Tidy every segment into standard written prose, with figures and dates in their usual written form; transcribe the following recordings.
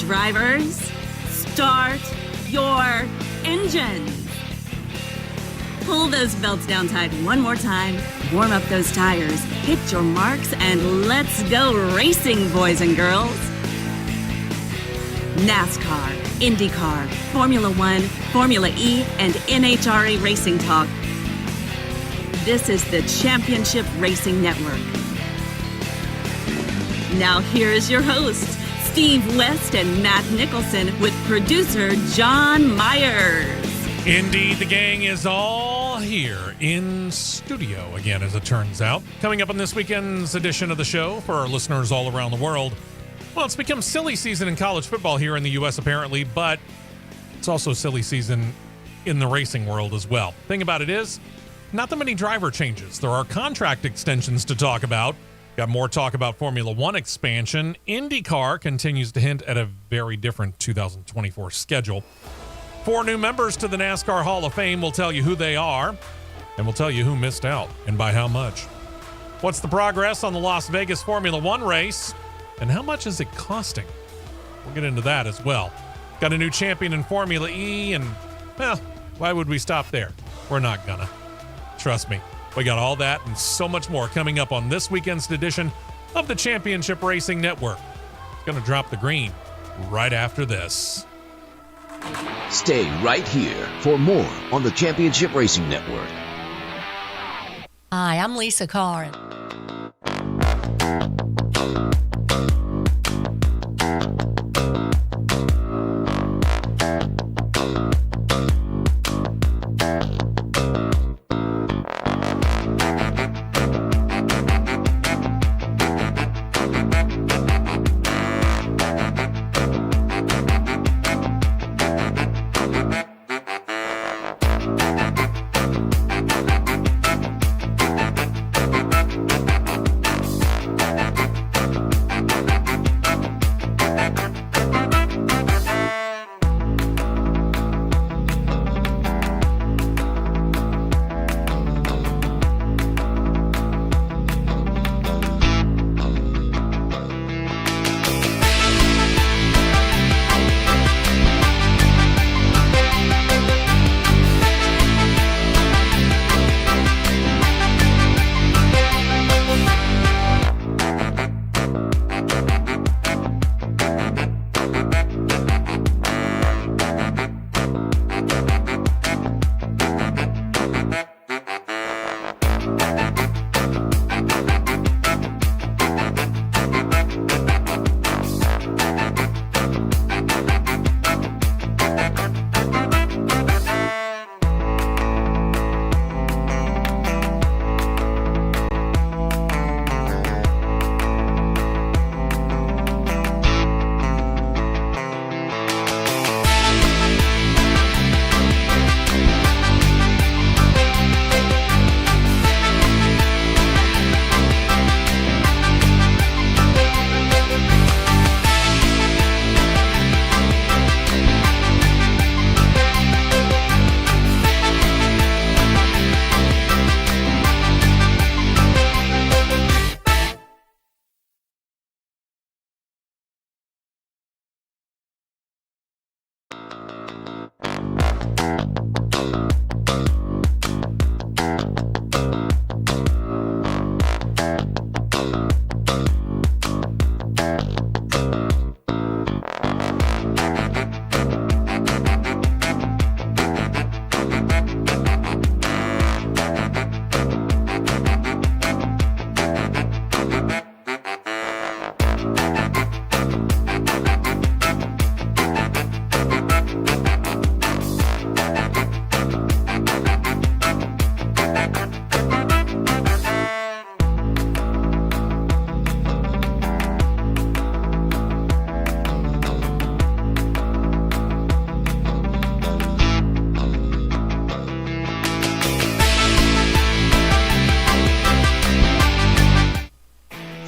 Drivers, start your engines. Pull those belts down tight one more time, warm up those tires, hit your marks, and let's go racing, boys and girls. Nascar, Indycar, Formula One, Formula E, and NHRA Racing Talk. This is the Championship Racing Network. Now here's your hosts, Steve West and Matt Nicholson, with producer John Myers. Indeed, the gang is all here in studio again, as it turns out. Coming up on this weekend's edition of the show for our listeners all around the world. Well, it's become silly season in college football here in the U.S. apparently, but it's also silly season in the racing world as well. Thing about it is, not that many driver changes. There are contract extensions to talk about. Got more talk about Formula One expansion. Indycar continues to hint at a very different 2024 schedule. 4 new members to the NASCAR Hall of Fame. We'll tell you who they are, and we'll tell you who missed out and by how much. What's the progress on the Las Vegas Formula One race, and how much is it costing? We'll get into that as well. Got a new champion in Formula E, and, well, why would we stop there? We're not gonna. Trust me. We got all that and so much more coming up on this weekend's edition of the Championship Racing Network. It's gonna drop the green right after this. Stay right here for more on the Championship Racing Network. Hi, I'm Lisa CRN.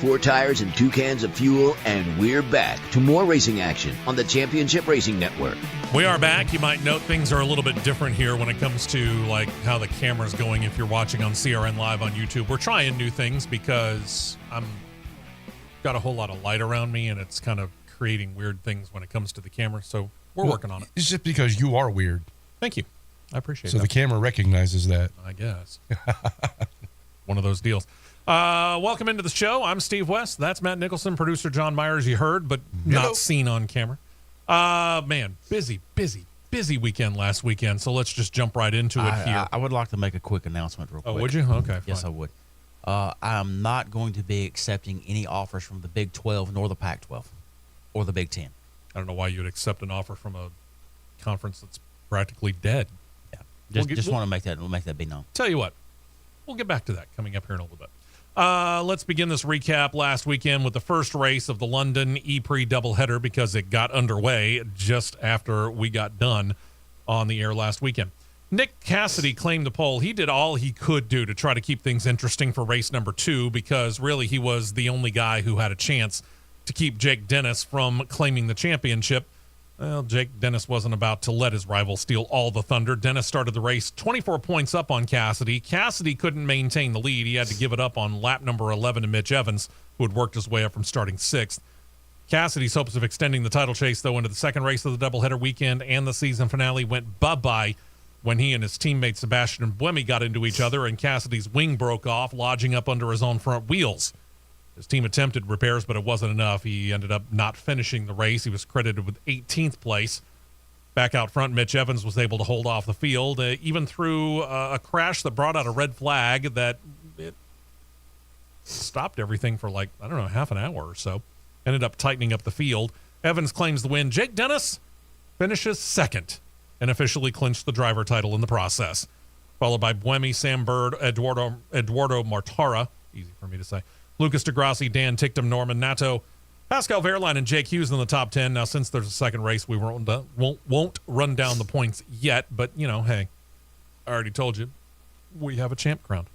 Four tires and 2 cans of fuel, and we're back to more racing action on the Championship Racing Network. We are back. You might note things are a little bit different here when it comes to like how the camera's going if you're watching on CRN Live on YouTube. We're trying new things because I'm got a whole lot of light around me and it's kind of creating weird things when it comes to the camera, so we're working on it. It's just because you are weird. Thank you. I appreciate that. So the camera recognizes that. I guess. One of those deals. Welcome into the show. I'm Steve West. That's Matt Nicholson. Producer John Myers, you heard, but not seen on camera. Man, busy weekend last weekend, so let's just jump right into it here. I would like to make a quick announcement real quick. Oh, would you? Okay, fine. Yes, I would. I'm not going to be accepting any offers from the Big 12 nor the Pac-12 or the Big 10. I don't know why you would accept an offer from a conference that's practically dead. Yeah, just want to make that be known. Tell you what, we'll get back to that coming up here in a little bit. Let's begin this recap last weekend with the first race of the London E-Prix doubleheader because it got underway just after we got done on the air last weekend. Nick Cassidy claimed the pole. He did all he could do to try to keep things interesting for race number 2 because really he was the only guy who had a chance to keep Jake Dennis from claiming the championship. Well, Jake Dennis wasn't about to let his rival steal all the thunder. Dennis started the race 24 points up on Cassidy. Cassidy couldn't maintain the lead. He had to give it up on lap number 11 to Mitch Evans, who had worked his way up from starting 6th. Cassidy's hopes of extending the title chase, though, into the second race of the doubleheader weekend and the season finale went bye-bye when he and his teammate Sebastian Buemi got into each other and Cassidy's wing broke off, lodging up under his own front wheels. His team attempted repairs, but it wasn't enough. He ended up not finishing the race. He was credited with 18th place. Back out front, Mitch Evans was able to hold off the field, even through a crash that brought out a red flag that it stopped everything for half an hour or so. Ended up tightening up the field. Evans claims the win. Jake Dennis finishes second and officially clinched the driver title in the process. Followed by Buemi, Sam Bird, Eduardo Mortara, easy for me to say, Lucas DeGrassi, Dan Ticktum, Norman Nato, Pascal Wehrlein, and Jake Hughes in the top 10. Now, since there's a second race, we won't run down the points yet. But, hey, I already told you, we have a champ crowned.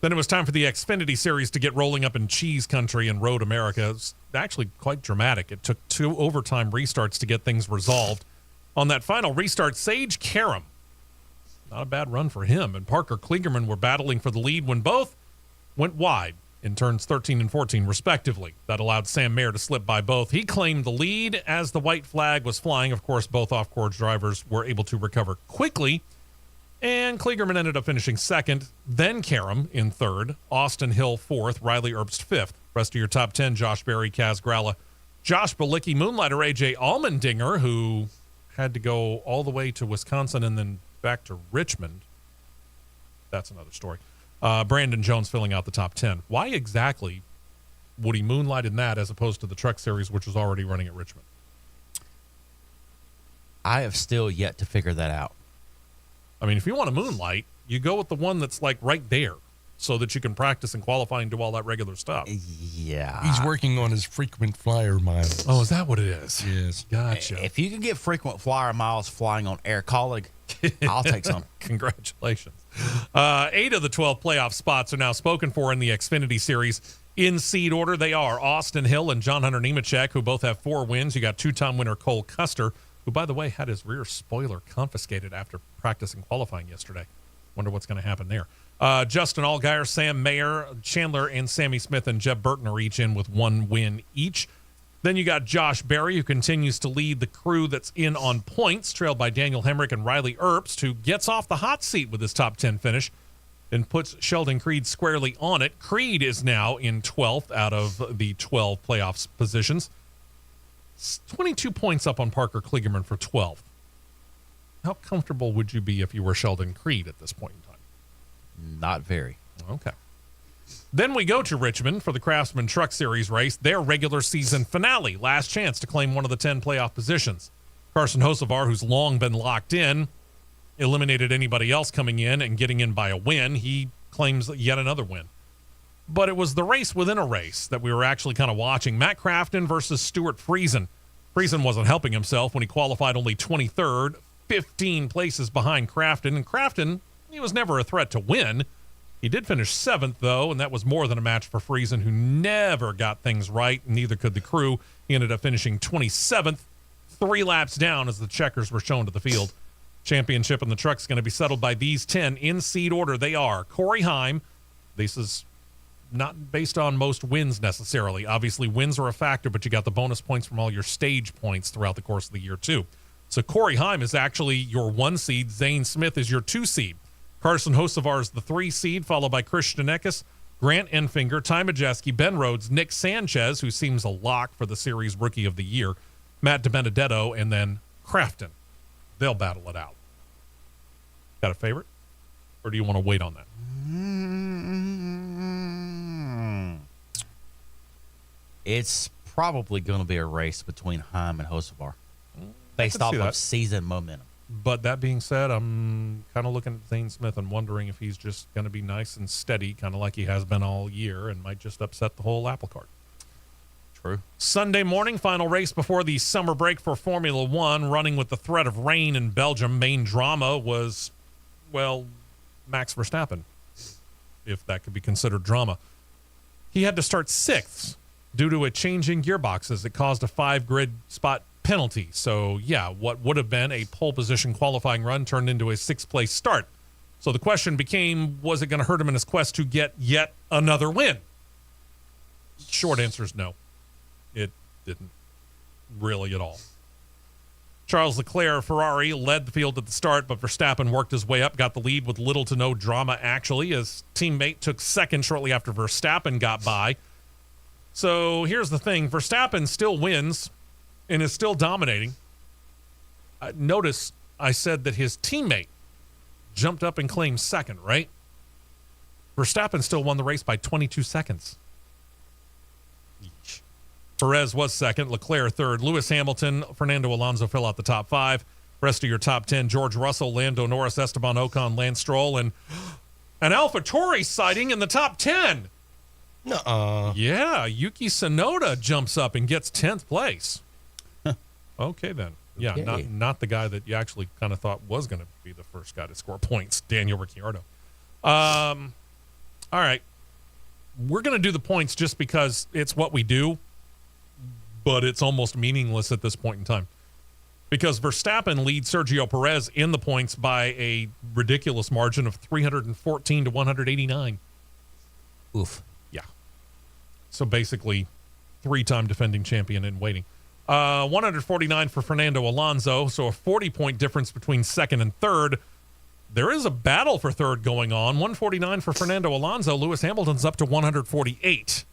Then it was time for the Xfinity Series to get rolling up in Cheese Country and Road America. It's actually quite dramatic. It took 2 overtime restarts to get things resolved. On that final restart, Sage Karam, not a bad run for him, and Parker Kligerman were battling for the lead when both went wide in turns 13 and 14, respectively. That allowed Sam Mayer to slip by both. He claimed the lead as the white flag was flying. Of course, both off-course drivers were able to recover quickly, and Kligerman ended up finishing second, then Karam in third, Austin Hill fourth, Riley Erbst fifth. Rest of your top 10, Josh Berry, Kaz Gralla, Josh Balicki, Moonlighter A.J. Allmendinger, who had to go all the way to Wisconsin and then back to Richmond. That's another story. Brandon Jones filling out the top 10. Why exactly would he moonlight in that as opposed to the Truck Series, which was already running at Richmond? I have still yet to figure that out. I mean, if you want to moonlight, you go with the one that's right there so that you can practice and qualify and do all that regular stuff. Yeah. He's working on his frequent flyer miles. Oh, is that what it is? Yes. Gotcha. If you can get frequent flyer miles flying on Air Colleague, I'll take some. Congratulations. 8 of the 12 playoff spots are now spoken for in the Xfinity Series. In seed order, they are Austin Hill and John Hunter Nemechek, who both have 4 wins. You got 2-time winner Cole Custer, who, by the way, had his rear spoiler confiscated after practice and qualifying yesterday. Wonder what's going to happen there. Justin Allgaier, Sam Mayer, Chandler, and Sammy Smith and Jeb Burton are each in with 1 win each. Then you got Josh Berry, who continues to lead the crew that's in on points, trailed by Daniel Hemrick and Riley Erbst, who gets off the hot seat with his top 10 finish and puts Sheldon Creed squarely on it. Creed is now in 12th out of the 12 playoffs positions. 22 points up on Parker Kligerman for 12th. How comfortable would you be if you were Sheldon Creed at this point in time? Not very. Okay. Then we go to Richmond for the Craftsman Truck Series race, their regular season finale. Last chance to claim one of the 10 playoff positions. Carson Hocevar, who's long been locked in, eliminated anybody else coming in and getting in by a win. He claims yet another win. But it was the race within a race that we were actually kind of watching. Matt Crafton versus Stuart Friesen. Friesen wasn't helping himself when he qualified only 23rd, 15 places behind Crafton. And Crafton, he was never a threat to win. He did finish 7th, though, and that was more than a match for Friesen, who never got things right, and neither could the crew. He ended up finishing 27th, 3 laps down as the checkers were shown to the field. Championship in the truck's going to be settled by these 10 in seed order. They are Corey Heim. This is not based on most wins necessarily. Obviously, wins are a factor, but you got the bonus points from all your stage points throughout the course of the year, too. So Corey Heim is actually your 1 seed. Zane Smith is your 2 seed. Carson Hocevar is the 3 seed, followed by Christian Eckes, Grant Enfinger, Ty Majeski, Ben Rhodes, Nick Sanchez, who seems a lock for the series Rookie of the Year, Matt DiBenedetto, and then Crafton. They'll battle it out. Got a favorite? Or do you want to wait on that? It's probably going to be a race between Heim and Hocevar based off of season momentum. But that being said, I'm kind of looking at Zane Smith and wondering if he's just going to be nice and steady, kind of like he has been all year, and might just upset the whole apple cart. True. Sunday morning, final race before the summer break for Formula One, running with the threat of rain in Belgium. Main drama was, well, Max Verstappen, if that could be considered drama. He had to start 6th due to a change in gearboxes that caused a 5-grid spot penalty. So, yeah, what would have been a pole position qualifying run turned into a 6th-place start. So the question became, was it going to hurt him in his quest to get yet another win? Short answer is no. It didn't really at all. Charles Leclerc of Ferrari led the field at the start, but Verstappen worked his way up, got the lead with little to no drama, actually. His teammate took second shortly after Verstappen got by. So here's the thing. Verstappen still wins and is still dominating. Notice I said that his teammate jumped up and claimed second, right? Verstappen still won the race by 22 seconds. Each. Perez was second, Leclerc third, Lewis Hamilton, Fernando Alonso fill out the top 5. Rest of your top 10, George Russell, Lando Norris, Esteban Ocon, Lance Stroll, and an AlphaTauri sighting in the top 10. Nuh-uh. Yeah, Yuki Tsunoda jumps up and gets 10th place. Okay, then. Yeah, Okay. not the guy that you actually kind of thought was going to be the first guy to score points, Daniel Ricciardo. All right. We're going to do the points just because it's what we do, but it's almost meaningless at this point in time. Because Verstappen leads Sergio Perez in the points by a ridiculous margin of 314 to 189. Oof. Yeah. So basically, 3-time defending champion in waiting. 149 for Fernando Alonso, so a 40-point difference between second and third. There is a battle for third going on. 149 for Fernando Alonso. Lewis Hamilton's up to 148.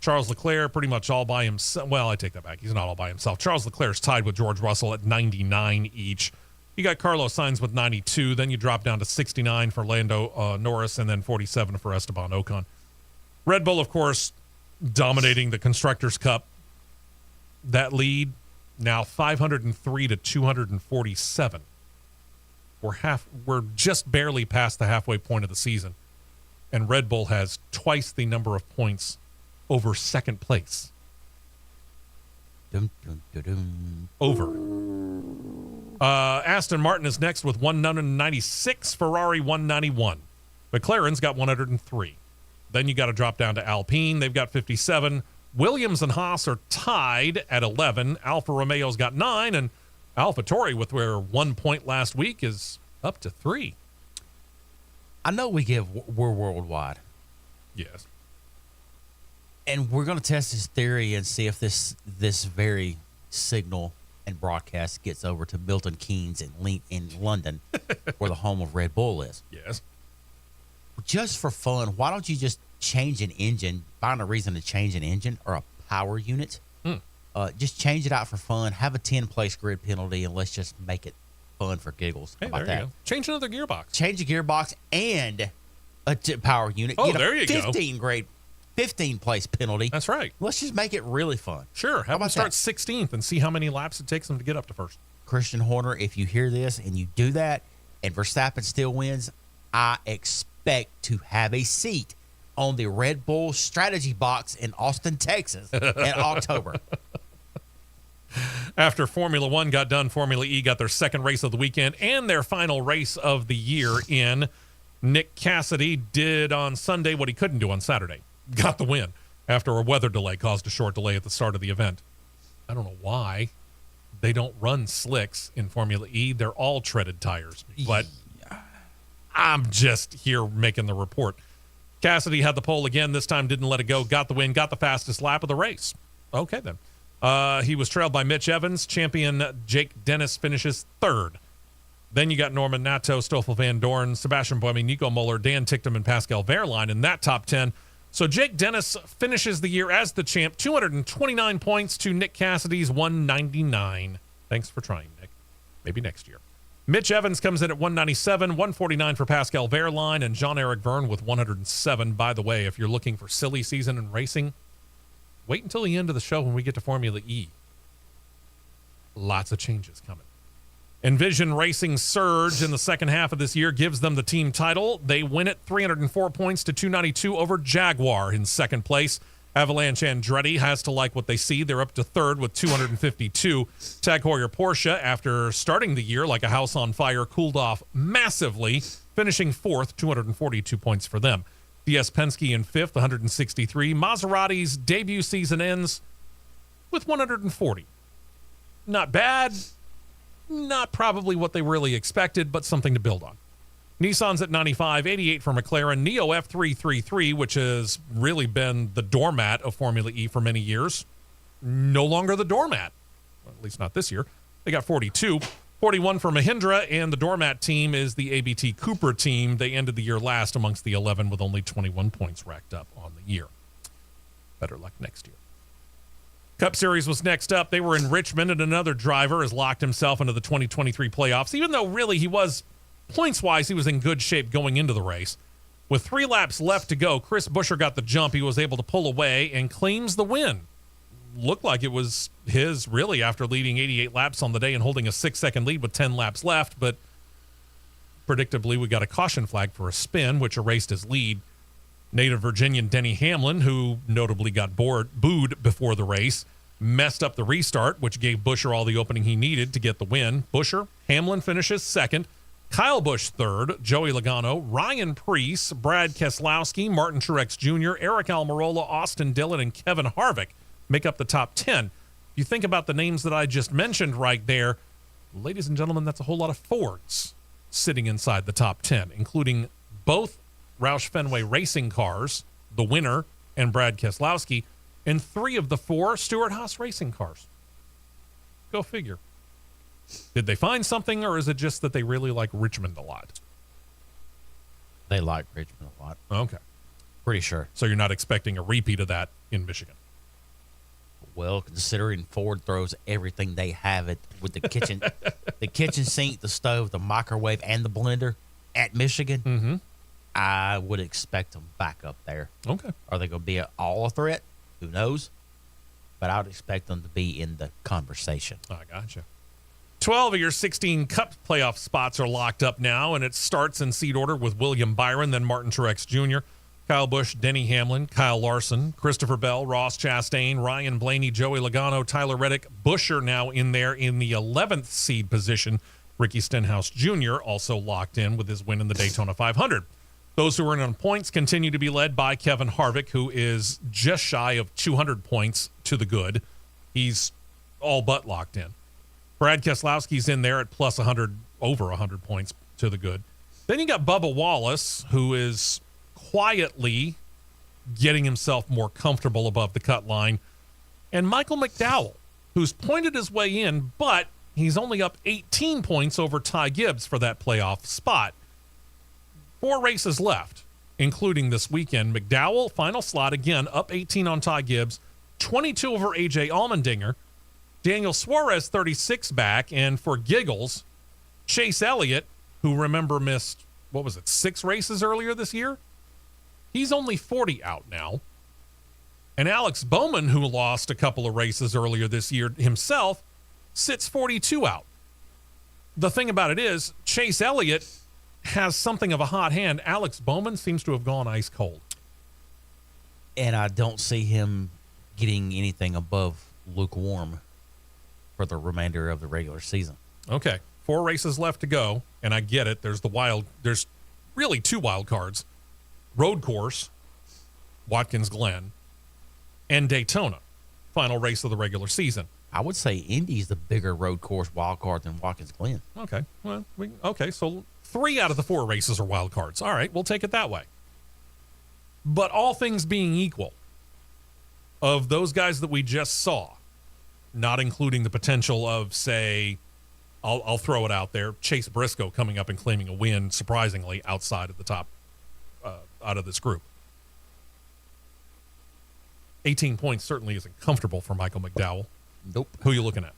Charles Leclerc pretty much all by himself. Well, I take that back. He's not all by himself. Charles Leclerc's tied with George Russell at 99 each. You got Carlos Sainz with 92. Then you drop down to 69 for Lando Norris, and then 47 for Esteban Ocon. Red Bull, of course, dominating the Constructors' Cup. That lead now 503 to 247. We're just barely past the halfway point of the season, and Red Bull has twice the number of points over second place. Dum, dum, dum, dum. Over. Aston Martin is next with 196. Ferrari 191. McLaren's got 103. Then you got to drop down to Alpine. They've got 57. Williams and Haas are tied at 11. Alfa Romeo's got 9, and AlphaTauri, with their 1 point last week, is up to 3. I know we're worldwide, Yes. and we're going to test this theory and see if this very signal and broadcast gets over to Milton Keynes in London, where the home of Red Bull is. Yes. Just for fun, why don't you just change an engine, find a reason to change an engine or a power unit? Just change it out for fun, have a 10-place grid penalty, and let's just make it fun for giggles. Hey, How about there you that? go. Change another gearbox. Change a gearbox and a power unit. Oh, Get a there you go. 15-place penalty. That's right. Let's just make it really fun. Sure. Have them about start that? 16th and see how many laps it takes them to get up to first. Christian Horner, if you hear this and you do that and Verstappen still wins, I expect to have a seat on the Red Bull strategy box in Austin, Texas in October. After Formula One got done, Formula E got their second race of the weekend and their final race of the year in. Nick Cassidy did on Sunday what he couldn't do on Saturday. Got the win after a weather delay caused a short delay at the start of the event. I don't know why they don't run slicks in Formula E. They're all treaded tires. But I'm just here making the report. Cassidy had the pole again. This time didn't let it go. Got the win. Got the fastest lap of the race. Okay, then. He was trailed by Mitch Evans. Champion Jake Dennis finishes third. Then you got Norman Nato, Stoffel Van Dorn, Sebastian Buemi, Nico Muller, Dan Ticktum, and Pascal Wehrlein in that top 10. So Jake Dennis finishes the year as the champ, 229 points to Nick Cassidy's 199. Thanks for trying, Nick. Maybe next year. Mitch Evans comes in at 197, 149 for Pascal Wehrlein, and Jean-Eric Verne with 107. By the way, if you're looking for silly season in racing, wait until the end of the show when we get to Formula E. Lots of changes coming. Envision Racing's surge in the second half of this year gives them the team title. They win it 304 points to 292 over Jaguar in second place. Avalanche Andretti has to like what they see. They're up to third with 252. Tag Heuer Porsche, after starting the year like a house on fire, cooled off massively, finishing fourth, 242 points for them. DS Penske in fifth, 163. Maserati's debut season ends with 140. Not bad. Not probably what they really expected, but something to build on. Nissan's at 95, 88 for McLaren. Neo F333, which has really been the doormat of Formula E for many years, no longer the doormat. Well, at least not this year. They got 42. 41 for Mahindra, and the doormat team is the ABT Cooper team. They ended the year last amongst the 11 with only 21 points racked up on the year. Better luck next year. Cup Series was next up. They were in Richmond, and another driver has locked himself into the 2023 playoffs, even though really he was, points-wise, he was in good shape going into the race. With 3 laps left to go, Chris Buescher got the jump. He was able to pull away and claims the win. Looked like it was his, really, after leading 88 laps on the day and holding a 6-second lead with 10 laps left, but predictably, we got a caution flag for a spin, which erased his lead. Native Virginian Denny Hamlin, who notably got booed before the race, messed up the restart, which gave Buescher all the opening he needed to get the win. Buescher, Hamlin finishes second, Kyle Busch third, Joey Logano, Ryan Preece, Brad Keselowski, Martin Truex Jr., Eric Almirola, Austin Dillon, and Kevin Harvick make up the top 10. You think about the names that I just mentioned right there, ladies and gentlemen, that's a whole lot of Fords sitting inside the top 10, including both Roush Fenway Racing cars, the winner, and Brad Keselowski, and 3 of the 4 Stewart-Haas Racing cars. Go figure. Did they find something, or is it just that they really like Richmond a lot? They like Richmond a lot. Okay. Pretty sure. So you're not expecting a repeat of that in Michigan? Well, considering Ford throws everything they have it with the kitchen, the kitchen sink, the stove, the microwave, and the blender at Michigan, I would expect them back up there. Okay. Are they going to be all a threat? Who knows? But I would expect them to be in the conversation. I gotcha. 12 of your 16 Cup playoff spots are locked up now, and it starts in seed order with William Byron, then Martin Truex Jr., Kyle Busch, Denny Hamlin, Kyle Larson, Christopher Bell, Ross Chastain, Ryan Blaney, Joey Logano, Tyler Reddick. Buescher now in there in the 11th seed position. Ricky Stenhouse Jr. also locked in with his win in the Daytona 500. Those who are in on points continue to be led by Kevin Harvick, who is just shy of 200 points to the good. He's all but locked in. Brad Keselowski's in there at plus 100, over 100 points to the good. Then you got Bubba Wallace, who is quietly getting himself more comfortable above the cut line. And Michael McDowell, who's pointed his way in, but he's only up 18 points over Ty Gibbs for that playoff spot. 4 races left, including this weekend. McDowell, final slot, again, up 18 on Ty Gibbs, 22 over A.J. Allmendinger. Daniel Suarez, 36 back. And for giggles, Chase Elliott, who, remember, missed, 6 races earlier this year? He's only 40 out now. And Alex Bowman, who lost a couple of races earlier this year himself, sits 42 out. The thing about it is, Chase Elliott has something of a hot hand. Alex Bowman seems to have gone ice cold. And I don't see him getting anything above lukewarm for the remainder of the regular season. Okay. 4 races left to go, and I get it. There's really 2 wild cards. Road course, Watkins Glen, and Daytona, final race of the regular season. I would say Indy's the bigger road course wild card than Watkins Glen. Okay. Well, so 3 out of the 4 races are wild cards. All right, we'll take it that way. But all things being equal, of those guys that we just saw, not including the potential of, say, I'll throw it out there, Chase Briscoe coming up and claiming a win, surprisingly, outside of the top, out of this group. 18 points certainly isn't comfortable for Michael McDowell. Nope. Who are you looking at?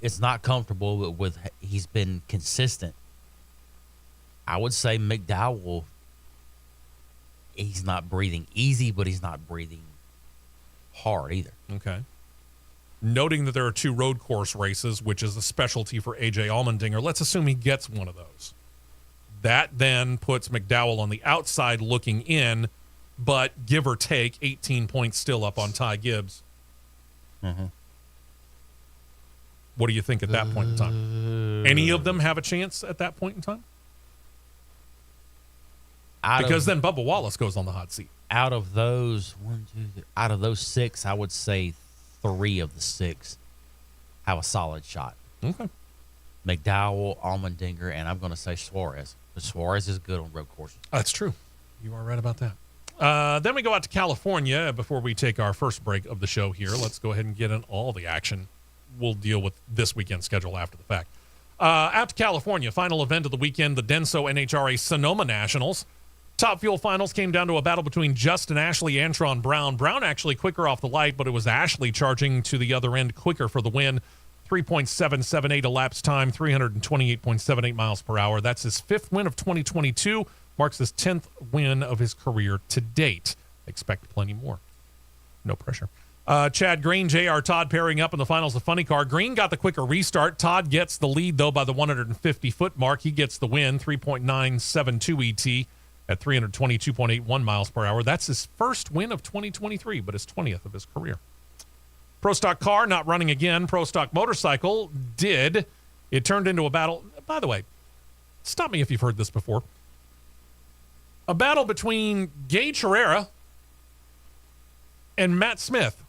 It's not comfortable, but he's been consistent. I would say McDowell, he's not breathing easy, but he's not breathing hard either. Okay. Noting that there are 2 road course races, which is a specialty for A.J. Allmendinger, let's assume he gets one of those. That then puts McDowell on the outside looking in, but give or take, 18 points still up on Ty Gibbs. Mm-hmm. What do you think at that point in time? Any of them have a chance at that point in time? Because then Bubba Wallace goes on the hot seat. Out of those 6, I would say 3 of the 6 have a solid shot. Okay. McDowell, Allmendinger, and I'm going to say Suarez. But Suarez is good on road courses. That's true. You are right about that. Then we go out to California before we take our first break of the show here. Let's go ahead and get in all the action. We'll deal with this weekend's schedule after the fact. Out to California, final event of the weekend, the Denso NHRA Sonoma Nationals. Top Fuel Finals came down to a battle between Justin Ashley and Antron Brown. Brown actually quicker off the light, but it was Ashley charging to the other end quicker for the win. 3.778 elapsed time, 328.78 miles per hour. That's his 5th win of 2022. Marks his 10th win of his career to date. Expect plenty more. No pressure. Chad Green, J.R. Todd pairing up in the finals of Funny Car. Green got the quicker restart. Todd gets the lead, though, by the 150-foot mark. He gets the win, 3.972 ET at 322.81 miles per hour. That's his first win of 2023, but his 20th of his career. Pro Stock Car not running again. Pro Stock Motorcycle did. It turned into a battle. By the way, stop me if you've heard this before. A battle between Gage Herrera and Matt Smith.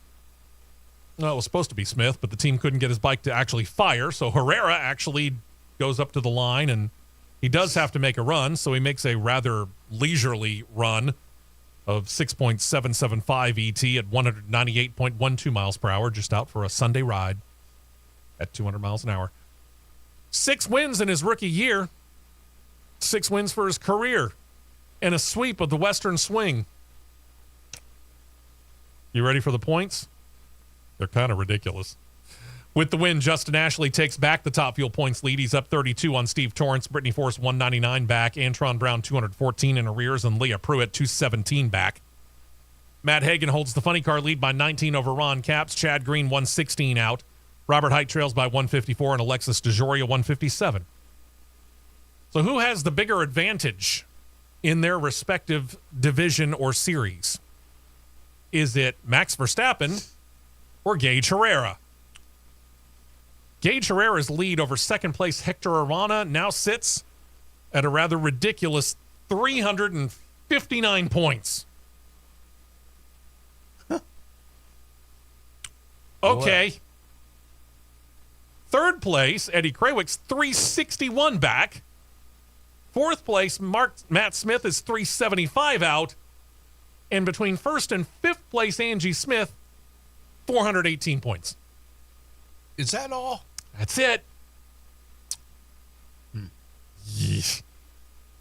Well, it was supposed to be Smith, but the team couldn't get his bike to actually fire, so Herrera actually goes up to the line, and he does have to make a run, so he makes a rather leisurely run of 6.775 ET at 198.12 miles per hour, just out for a Sunday ride at 200 miles an hour. 6 wins in his rookie year, 6 wins for his career, and a sweep of the Western Swing. You ready for the points? They're kind of ridiculous. With the win, Justin Ashley takes back the Top Fuel points lead. He's up 32 on Steve Torrance. Brittany Force 199 back. Antron Brown 214 in arrears. And Leah Pruitt 217 back. Matt Hagan holds the Funny Car lead by 19 over Ron Capps. Chad Green 116 out. Robert Height trails by 154 and Alexis DeJoria 157. So who has the bigger advantage in their respective division or series? Is it Max Verstappen or Gage Herrera? Gage Herrera's lead over second place Hector Arana now sits at a rather ridiculous 359 points. Okay. Boy. Third place, Eddie Krawick's 361 back. Fourth place, Matt Smith is 375 out. And between first and fifth place, Angie Smith, 418 points. Is that all? That's it. Yeesh.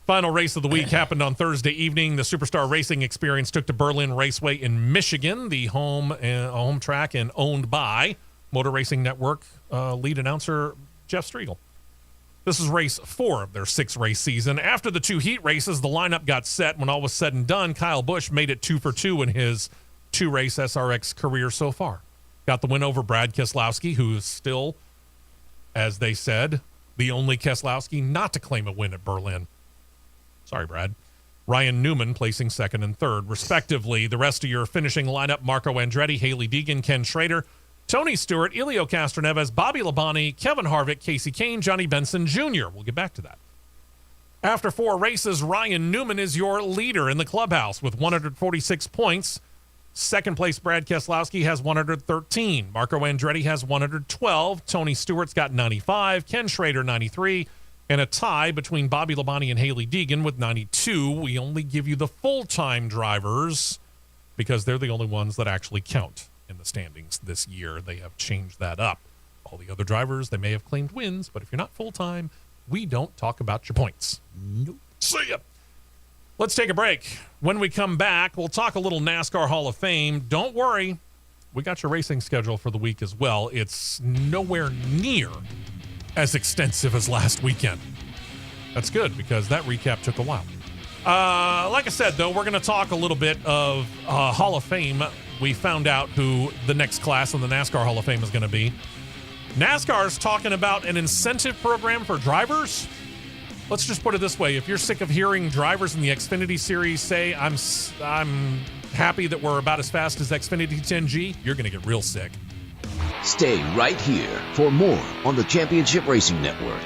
Final race of the week happened on Thursday evening. The Superstar Racing Experience took to Berlin Raceway in Michigan, the home track and owned by Motor Racing Network lead announcer Jeff Striegel. This is race 4 of their 6-race season. After the 2 heat races, the lineup got set. When all was said and done, Kyle Busch made it 2 for 2 in his 2-race SRX career so far. Got the win over Brad Keselowski, who is still, as they said, the only Keselowski not to claim a win at Berlin. Sorry, Brad. Ryan Newman placing 2nd and 3rd, respectively. The rest of your finishing lineup, Marco Andretti, Haley Deegan, Ken Schrader, Tony Stewart, Elio Castroneves, Bobby Labonte, Kevin Harvick, Casey Kane, Johnny Benson Jr. We'll get back to that. After 4 races, Ryan Newman is your leader in the clubhouse with 146 points. Second place, Brad Keselowski has 113. Marco Andretti has 112. Tony Stewart's got 95. Ken Schrader, 93. and a tie between Bobby Labonte and Haley Deegan with 92. We only give you the full-time drivers because they're the only ones that actually count in the standings this year. They have changed that up. All the other drivers, they may have claimed wins, but if you're not full-time, we don't talk about your points. Nope. See ya. Let's take a break. When we come back, we'll talk a little NASCAR Hall of Fame. Don't worry, we got your racing schedule for the week as well. It's nowhere near as extensive as last weekend. That's good because that recap took a while. Like I said, though, we're going to talk a little bit of Hall of Fame. We found out who the next class in the NASCAR Hall of Fame is going to be. NASCAR's talking about an incentive program for drivers. Let's just put it this way. If you're sick of hearing drivers in the Xfinity Series say, I'm happy that we're about as fast as Xfinity 10G, you're going to get real sick. Stay right here for more on the Championship Racing Network.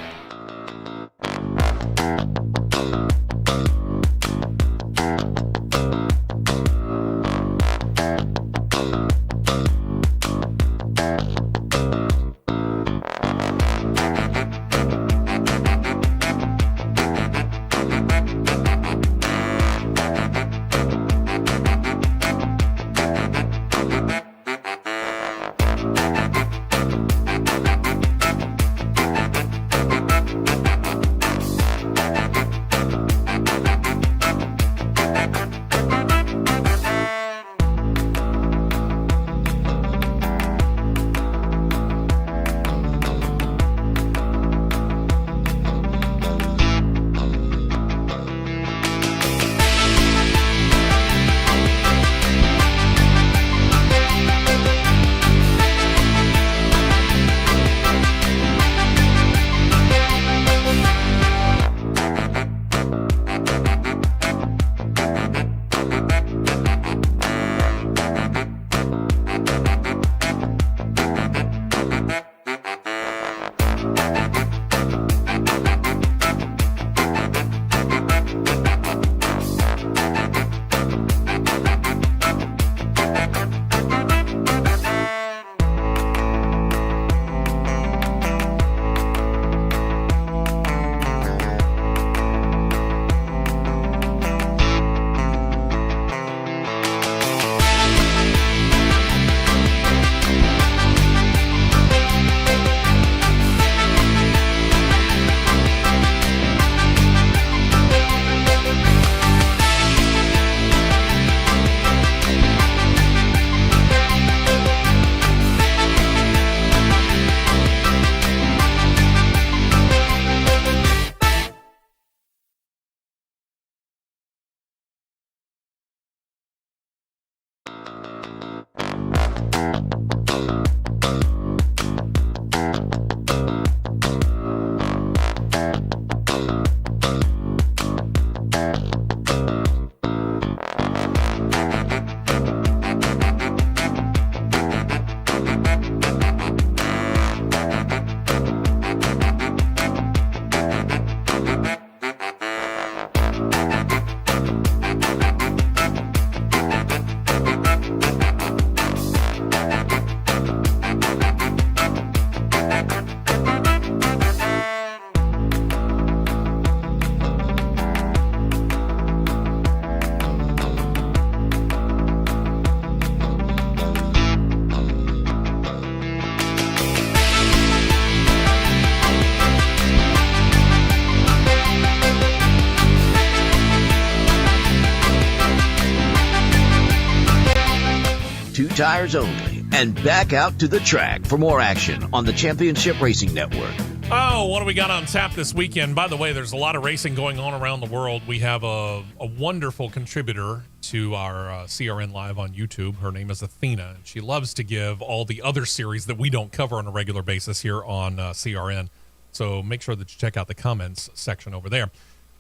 Tires only, and back out to the track for more action on the Championship Racing Network. Oh, what do we got on tap this weekend? By the way, there's a lot of racing going on around the world. We have a wonderful contributor to our CRN Live on YouTube. Her name is Athena, and she loves to give all the other series that we don't cover on a regular basis here on CRN. So make sure that you check out the comments section over there.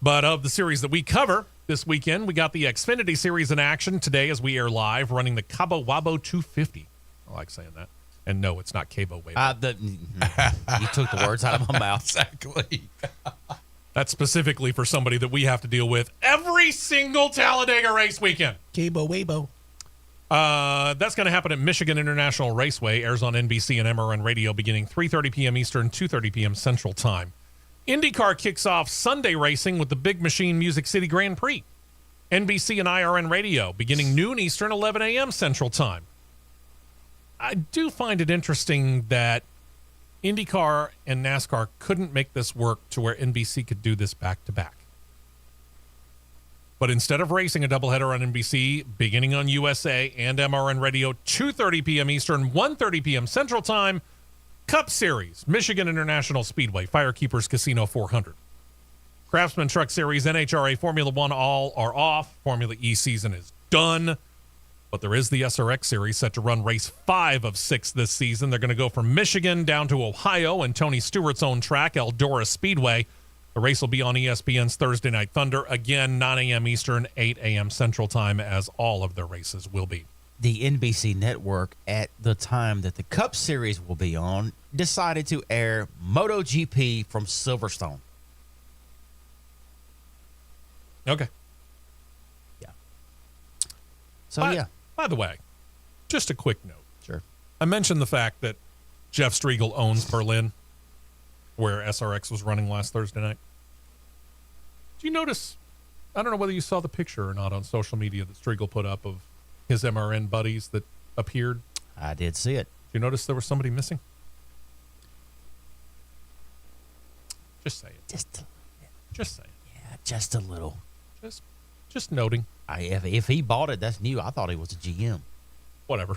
But of the series that we cover this weekend, we got the Xfinity Series in action today as we air live, running the Cabo Wabo 250. I like saying that. And no, it's not Cabo Wabo. You took the words out of my mouth. Exactly. That's specifically for somebody that we have to deal with every single Talladega race weekend. Cabo Wabo. That's going to happen at Michigan International Raceway. Airs on NBC and MRN Radio beginning 3:30 p.m. Eastern, 2:30 p.m. Central Time. IndyCar kicks off Sunday racing with the Big Machine Music City Grand Prix. NBC and IRN Radio beginning noon Eastern, 11 a.m. Central Time. I do find it interesting that IndyCar and NASCAR couldn't make this work to where NBC could do this back-to-back. But instead of racing a doubleheader on NBC, beginning on USA and MRN Radio, 2:30 p.m. Eastern, 1:30 p.m. Central Time, Cup Series, Michigan International Speedway, Firekeepers Casino 400. Craftsman Truck Series, NHRA, Formula One, all are off. Formula E season is done. But there is the SRX Series set to run race 5 of 6 this season. They're going to go from Michigan down to Ohio and Tony Stewart's own track, Eldora Speedway. The race will be on ESPN's Thursday Night Thunder. Again, 9 a.m. Eastern, 8 a.m. Central Time, as all of their races will be. The NBC network, at the time that the Cup Series will be on, decided to air MotoGP from Silverstone. Okay. Yeah. So, yeah. By the way, just a quick note. Sure. I mentioned the fact that Jeff Striegel owns Berlin, where SRX was running last Thursday night. Do you notice, I don't know whether you saw the picture or not on social media that Striegel put up of his MRN buddies that appeared? I did see it. Did you notice there was somebody missing? Just saying. Just saying. Yeah, just a little. Just noting. If he bought it, that's new. I thought he was a GM. Whatever.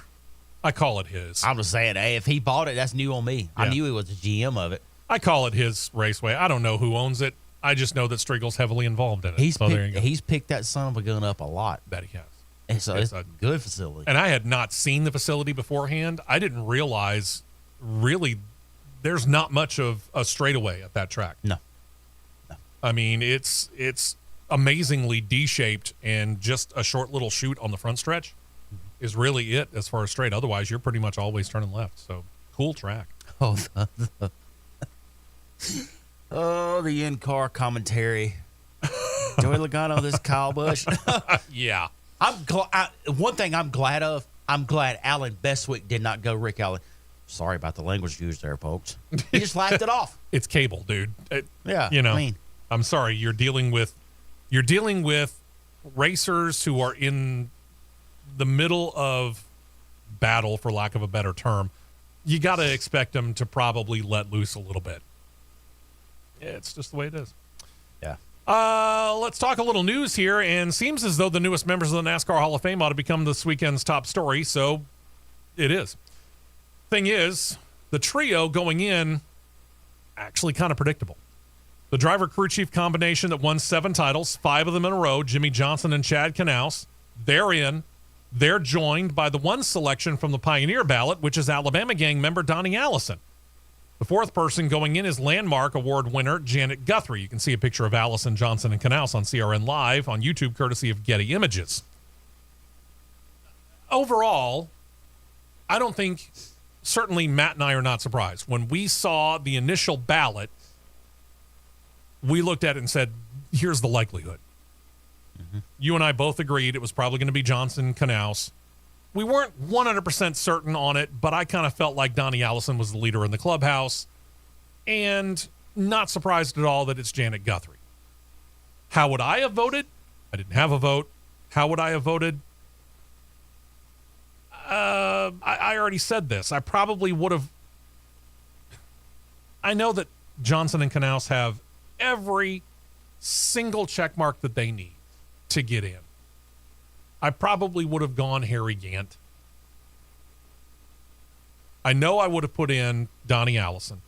I call it his. I'm just saying, hey, if he bought it, that's new on me. Yeah. I knew he was the GM of it. I call it his raceway. I don't know who owns it. I just know that Striegel's heavily involved in it. He's picked that son of a gun up a lot. Bet he has. And so it's a good facility. And I had not seen the facility beforehand. I didn't realize, really, there's not much of a straightaway at that track. No. I mean, it's amazingly D-shaped, and just a short little chute on the front stretch is really it as far as straight. Otherwise, you're pretty much always turning left. So, cool track. Oh, the in-car commentary. Joey Logano, this Kyle Busch. Yeah. One thing I'm glad of, I'm glad Alan Bestwick did not go Rick Allen. Sorry about the language used there, folks. He just laughed it off. It's cable, dude. Yeah, You know, I mean, I'm sorry. You're dealing with racers who are in the middle of battle, for lack of a better term. You got to expect them to probably let loose a little bit. It's just the way it is. yeah. Let's talk a little news here, and seems as though the newest members of the NASCAR Hall of Fame ought to become this weekend's top story, so it is. Thing is, the trio going in, actually kind of predictable. The driver-crew chief combination that won 7 titles, 5 of them in a row, Jimmy Johnson and Chad Knaus, they're in. They're joined by the one selection from the Pioneer ballot, which is Alabama gang member Donnie Allison. The fourth person going in is Landmark Award winner Janet Guthrie. You can see a picture of Allison, Johnson, and Knaus on CRN Live on YouTube, courtesy of Getty Images. Overall, I don't think, certainly Matt and I are not surprised. When we saw the initial ballot, we looked at it and said, here's the likelihood. Mm-hmm. You and I both agreed it was probably going to be Johnson, Knaus. We weren't 100% certain on it, but I kind of felt like Donnie Allison was the leader in the clubhouse, and not surprised at all that it's Janet Guthrie. How would I have voted? I didn't have a vote. How would I have voted? I already said this. I probably would have. I know that Johnson and Knaus have every single check mark that they need to get in. I probably would have gone Harry Gant. I know I would have put in Donnie Allison.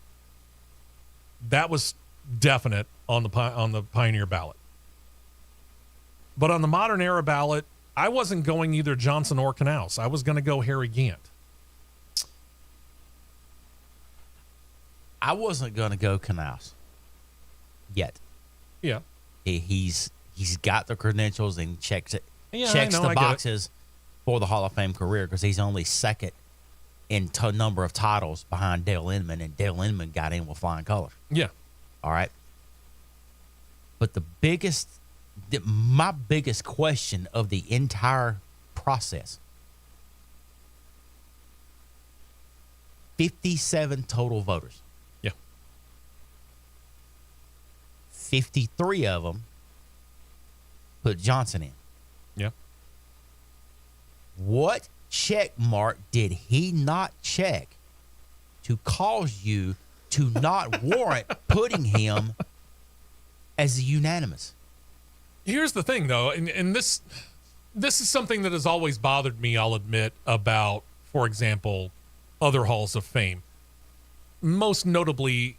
That was definite on the Pioneer ballot. But on the Modern Era ballot, I wasn't going either Johnson or Knaus. I was going to go Harry Gant. I wasn't going to go Knaus yet. Yeah. He's got the credentials and checks I the boxes for the Hall of Fame career, because he's only second in number of titles behind Dale Inman, and Dale Inman got in with flying colors. Yeah. All right. But my biggest question of the entire process, 57 total voters. Yeah. 53 of them put Johnson in. Yeah. What check mark did he not check to cause you to not warrant putting him as a unanimous? Here's the thing, though, and this is something that has always bothered me, I'll admit, about, for example, other halls of fame, most notably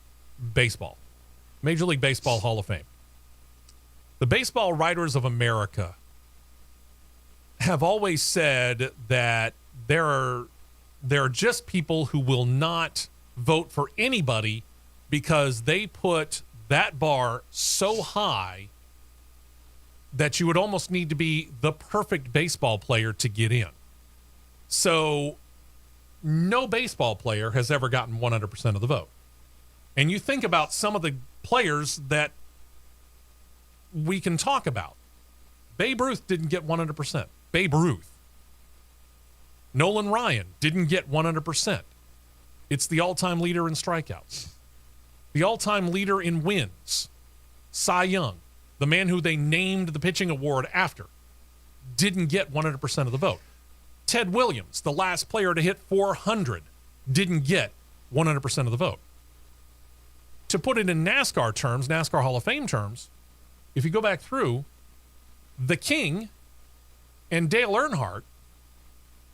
baseball, Major League Baseball Hall of Fame. The Baseball Writers of America have always said that there are just people who will not vote for anybody because they put that bar so high that you would almost need to be the perfect baseball player to get in. So no baseball player has ever gotten 100% of the vote. And you think about some of the players that we can talk about. Babe Ruth didn't get 100%. Babe Ruth. Nolan Ryan didn't get 100%. It's the all-time leader in strikeouts. The all-time leader in wins. Cy Young, the man who they named the pitching award after, didn't get 100% of the vote. Ted Williams, the last player to hit 400, didn't get 100% of the vote. To put it in NASCAR terms, NASCAR Hall of Fame terms, if you go back through, the King and Dale Earnhardt,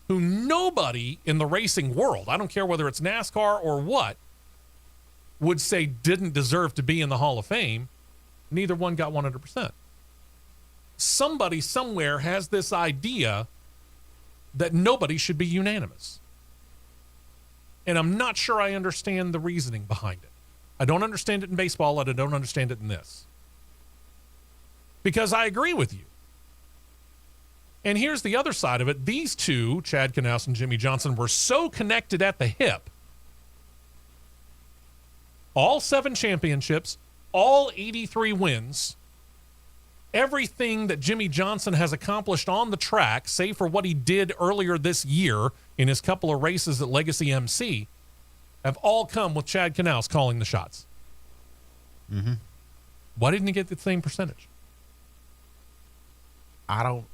who nobody in the racing world, I don't care whether it's NASCAR or what, would say didn't deserve to be in the Hall of Fame, neither one got 100%. Somebody somewhere has this idea that nobody should be unanimous. And I'm not sure I understand the reasoning behind it. I don't understand it in baseball, and I don't understand it in this. Because I agree with you. And here's the other side of it. These two, Chad Knaus and Jimmy Johnson, were so connected at the hip. All 7 championships, all 83 wins, everything that Jimmy Johnson has accomplished on the track, save for what he did earlier this year in his couple of races at Legacy MC, have all come with Chad Knaus calling the shots. Mm-hmm. Why didn't he get the same percentage? Aha,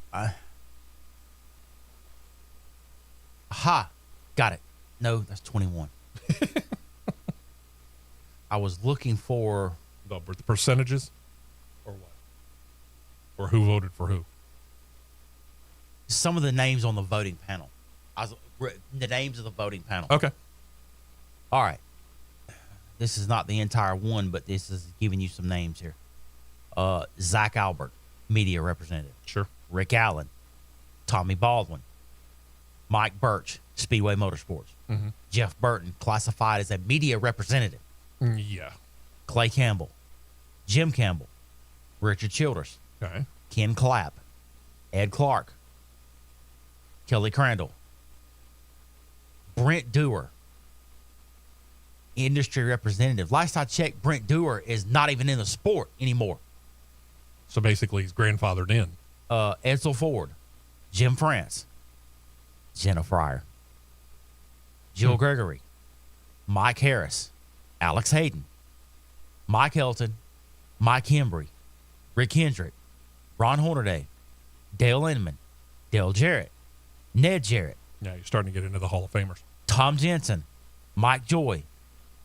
got it. No, that's 21. I was looking for The percentages? Or what? Or who voted for who? some of the names on the voting panel. The names of the voting panel. Okay. All right. This is not the entire one, but this is giving you some names here. Zach Albert, media representative. Sure. Rick Allen, Tommy Baldwin, Mike Birch, Speedway Motorsports. Mm-hmm. Jeff Burton, classified as a media representative. Yeah. Clay Campbell, Jim Campbell, Richard Childress, Okay. Ken Clapp, Ed Clark, Kelly Crandall, Brent Dewar, industry representative. Last I checked, Brent Dewar is not even in the sport anymore. So basically he's grandfathered in. Edsel Ford, Jim France, Jenna Fryer, Jill Gregory, Mike Harris, Alex Hayden, Mike Helton, Mike Hembry, Rick Hendrick, Ron Hornaday, Dale Inman, Dale Jarrett, Ned Jarrett, Yeah, you're starting to get into the Hall of Famers. Tom Jensen, Mike Joy,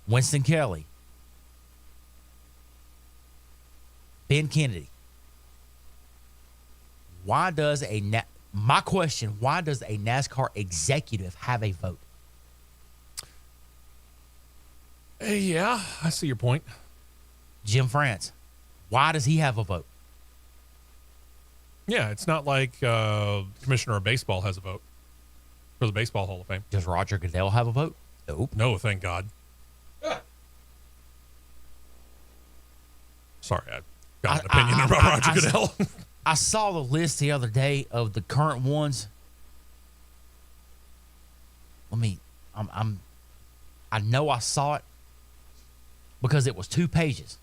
Winston Kelly, Ben Kennedy. Why does my question, why does a NASCAR executive have a vote? Yeah, I see your point. Jim France, why does he have a vote? Yeah, it's not like Commissioner of Baseball has a vote for the Baseball Hall of Fame. Does Roger Goodell have a vote? Nope. No, thank God. Sorry, I got an opinion about Roger Goodell. I saw the list the other day of the current ones. I know I saw it because it was 2 pages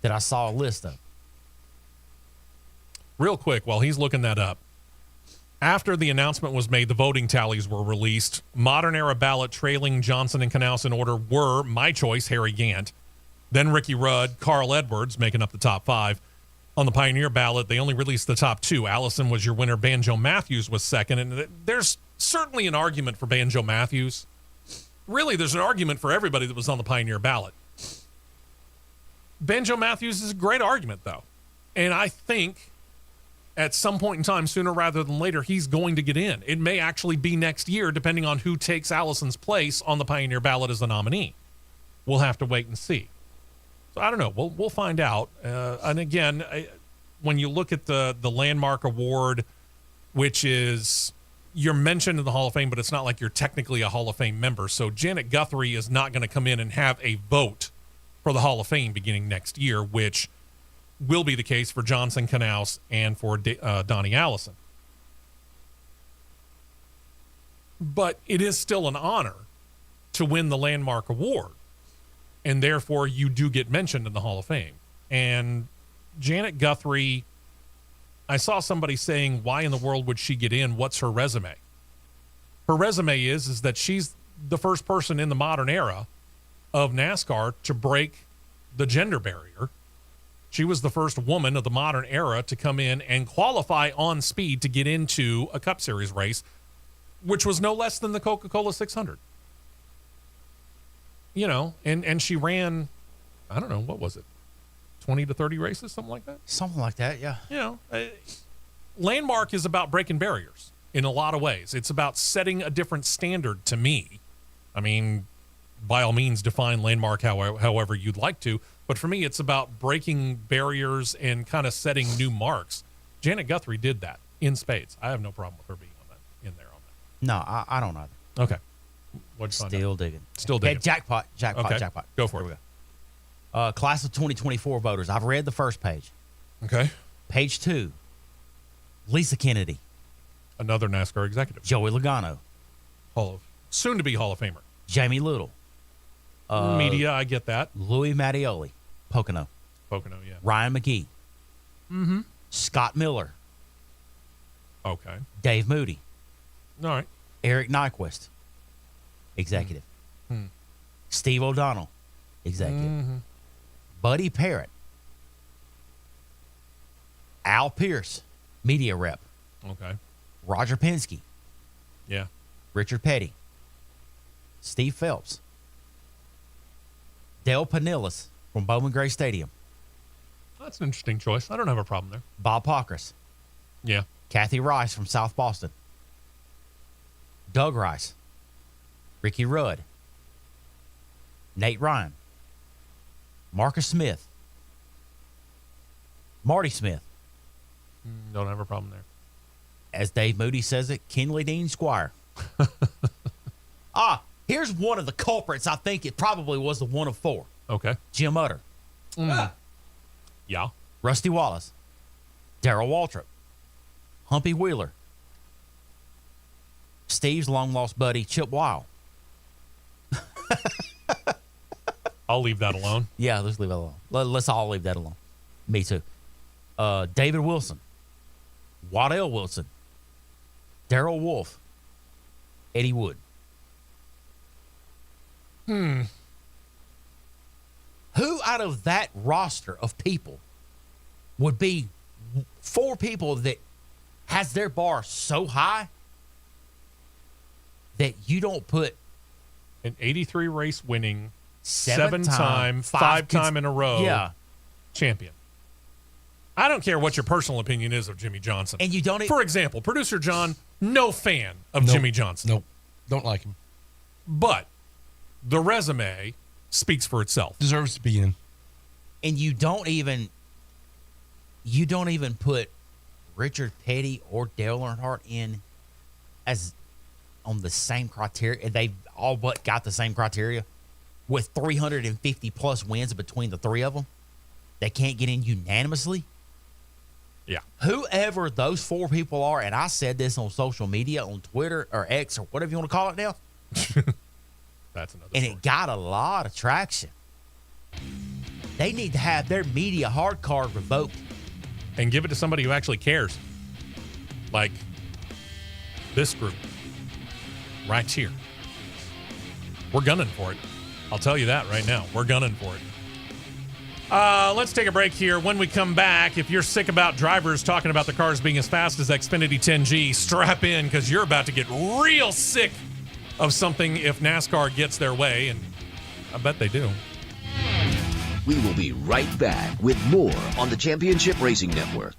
that I saw a list of. Real quick, while he's looking that up, after the announcement was made, the voting tallies were released. Modern era ballot trailing Johnson and Knaus in order were My Choice, Harry Gant, Then Ricky Rudd, Carl Edwards making up the top 5. On the Pioneer ballot, they only released the top 2. Allison was your winner. Banjo Matthews was second. And there's certainly an argument for Banjo Matthews. Really, there's an argument for everybody that was on the Pioneer ballot. Banjo Matthews is a great argument, though. And I think at some point in time, sooner rather than later, he's going to get in. It may actually be next year, depending on who takes Allison's place on the Pioneer ballot as a nominee. We'll have to wait and see. So I don't know. We'll find out. And again, when you look at the Landmark Award, which is you're mentioned in the Hall of Fame, but it's not like you're technically a Hall of Fame member. So Janet Guthrie is not going to come in and have a vote for the Hall of Fame beginning next year, which will be the case for Johnson Knaus and for Donnie Allison. But it is still an honor to win the Landmark Award. And therefore, you do get mentioned in the Hall of Fame. And Janet Guthrie, I saw somebody saying, why in the world would she get in? What's her resume? Her resume is that she's the first person in the modern era of NASCAR to break the gender barrier. She was the first woman of the modern era to come in and qualify on speed to get into a Cup Series race, which was no less than the Coca-Cola 600. You know, and she ran, I don't know, what was it, 20 to 30 races, something like that? Something like that, yeah. You know, Landmark is about breaking barriers in a lot of ways. It's about setting a different standard to me. I mean, by all means, define Landmark however you'd like to. But for me, it's about breaking barriers and kind of setting new marks. Janet Guthrie did that in spades. I have no problem with her being on that, in there on that. No, I don't either. Okay. What'd you find out? Still digging. Still digging. Okay, jackpot. Okay. Go for it. Here we go. Class of 2024 voters. I've read the first page. Okay. Page 2, Lisa Kennedy. Another NASCAR executive. Joey Logano. Soon-to-be Hall of Famer. Jamie Little. Media, I get that. Louis Mattioli. Pocono, yeah. Ryan McGee. Mm-hmm. Scott Miller. Okay. Dave Moody. All right. Eric Nyquist. Executive. Mm-hmm. Steve O'Donnell. Executive. Mm-hmm. Buddy Parrott. Al Pierce. Media rep. Okay. Roger Penske. Yeah. Richard Petty. Steve Phelps. Dale Panillas from Bowman Gray Stadium. That's an interesting choice. I don't have a problem there. Bob Pockris. Yeah. Kathy Rice from South Boston. Doug Rice. Ricky Rudd. Nate Ryan. Marcus Smith. Marty Smith. Don't have a problem there. As Dave Moody says it, Kenley Dean Squire. Here's one of the culprits. I think it probably was the one of 4. Okay. Jim Utter. Yeah. Rusty Wallace. Darrell Waltrip. Humpy Wheeler. Steve's long-lost buddy, Chip Weil. I'll leave that alone. Yeah, let's leave that alone. Let's all leave that alone. Me too. David Wilson. Waddell Wilson. Darrell Wolf. Eddie Wood. Who out of that roster of people would be 4 people that has their bar so high that you don't put an 83 race winning, 7-time, 5-time in a row champion? I don't care what your personal opinion is of Jimmy Johnson. And you don't For example, producer John, no fan of Jimmy Johnson. Nope. Don't like him. But the resume speaks for itself. Deserves to be in. And you don't even put Richard Petty or Dale Earnhardt in as on the same criteria. They all but got the same criteria with 350 plus wins between the 3 of them. They can't get in unanimously. Yeah. Whoever those 4 people are, and I said this on social media, on Twitter or X or whatever you want to call it now. That's another And story. it got a lot of traction. They need to have their media hard card revoked. And give it to somebody who actually cares. Like this group right here. We're gunning for it. I'll tell you that right now. We're gunning for it. Let's take a break here. When we come back, if you're sick about drivers talking about the cars being as fast as Xfinity 10G, strap in because you're about to get real sick of something if NASCAR gets their way, and I bet they do. We will be right back with more on the Championship Racing Network.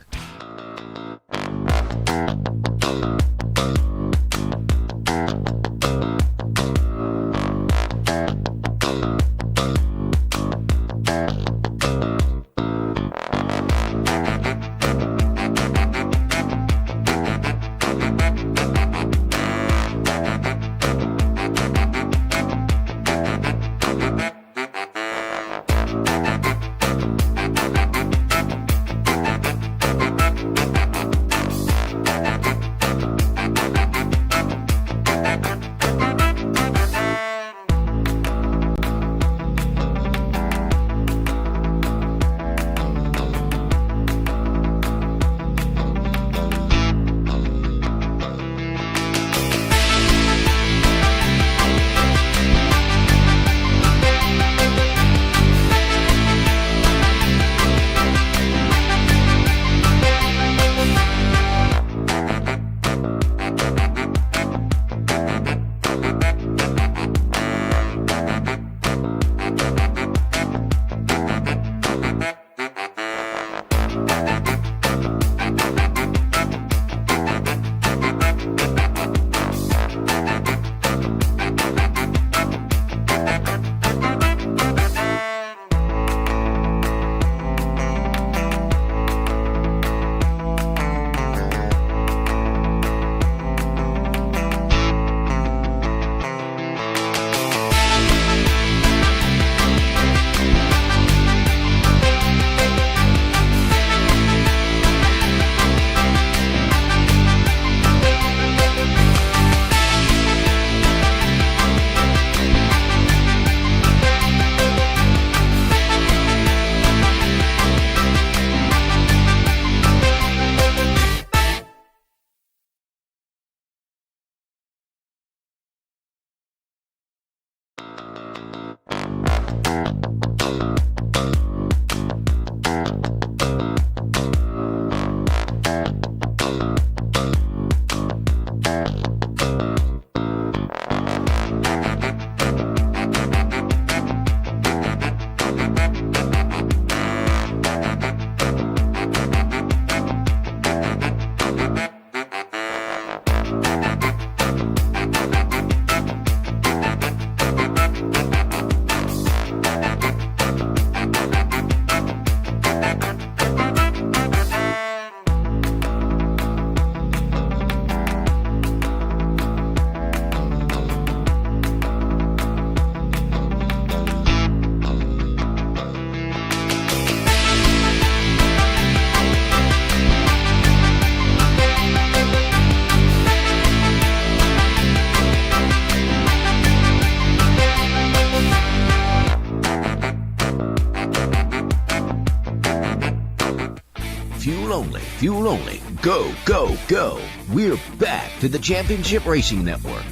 Fuel only. Go, go, go. We're back to the Championship Racing Network.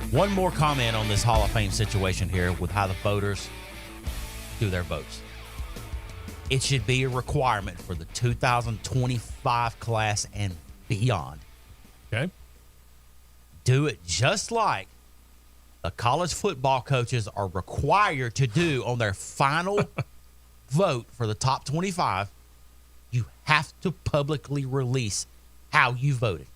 One more comment on this Hall of Fame situation here with how the voters do their votes. It should be a requirement for the 2025 class and beyond. Okay. Do it just like the college football coaches are required to do on their final vote for the top 25. You have to publicly release how you voted.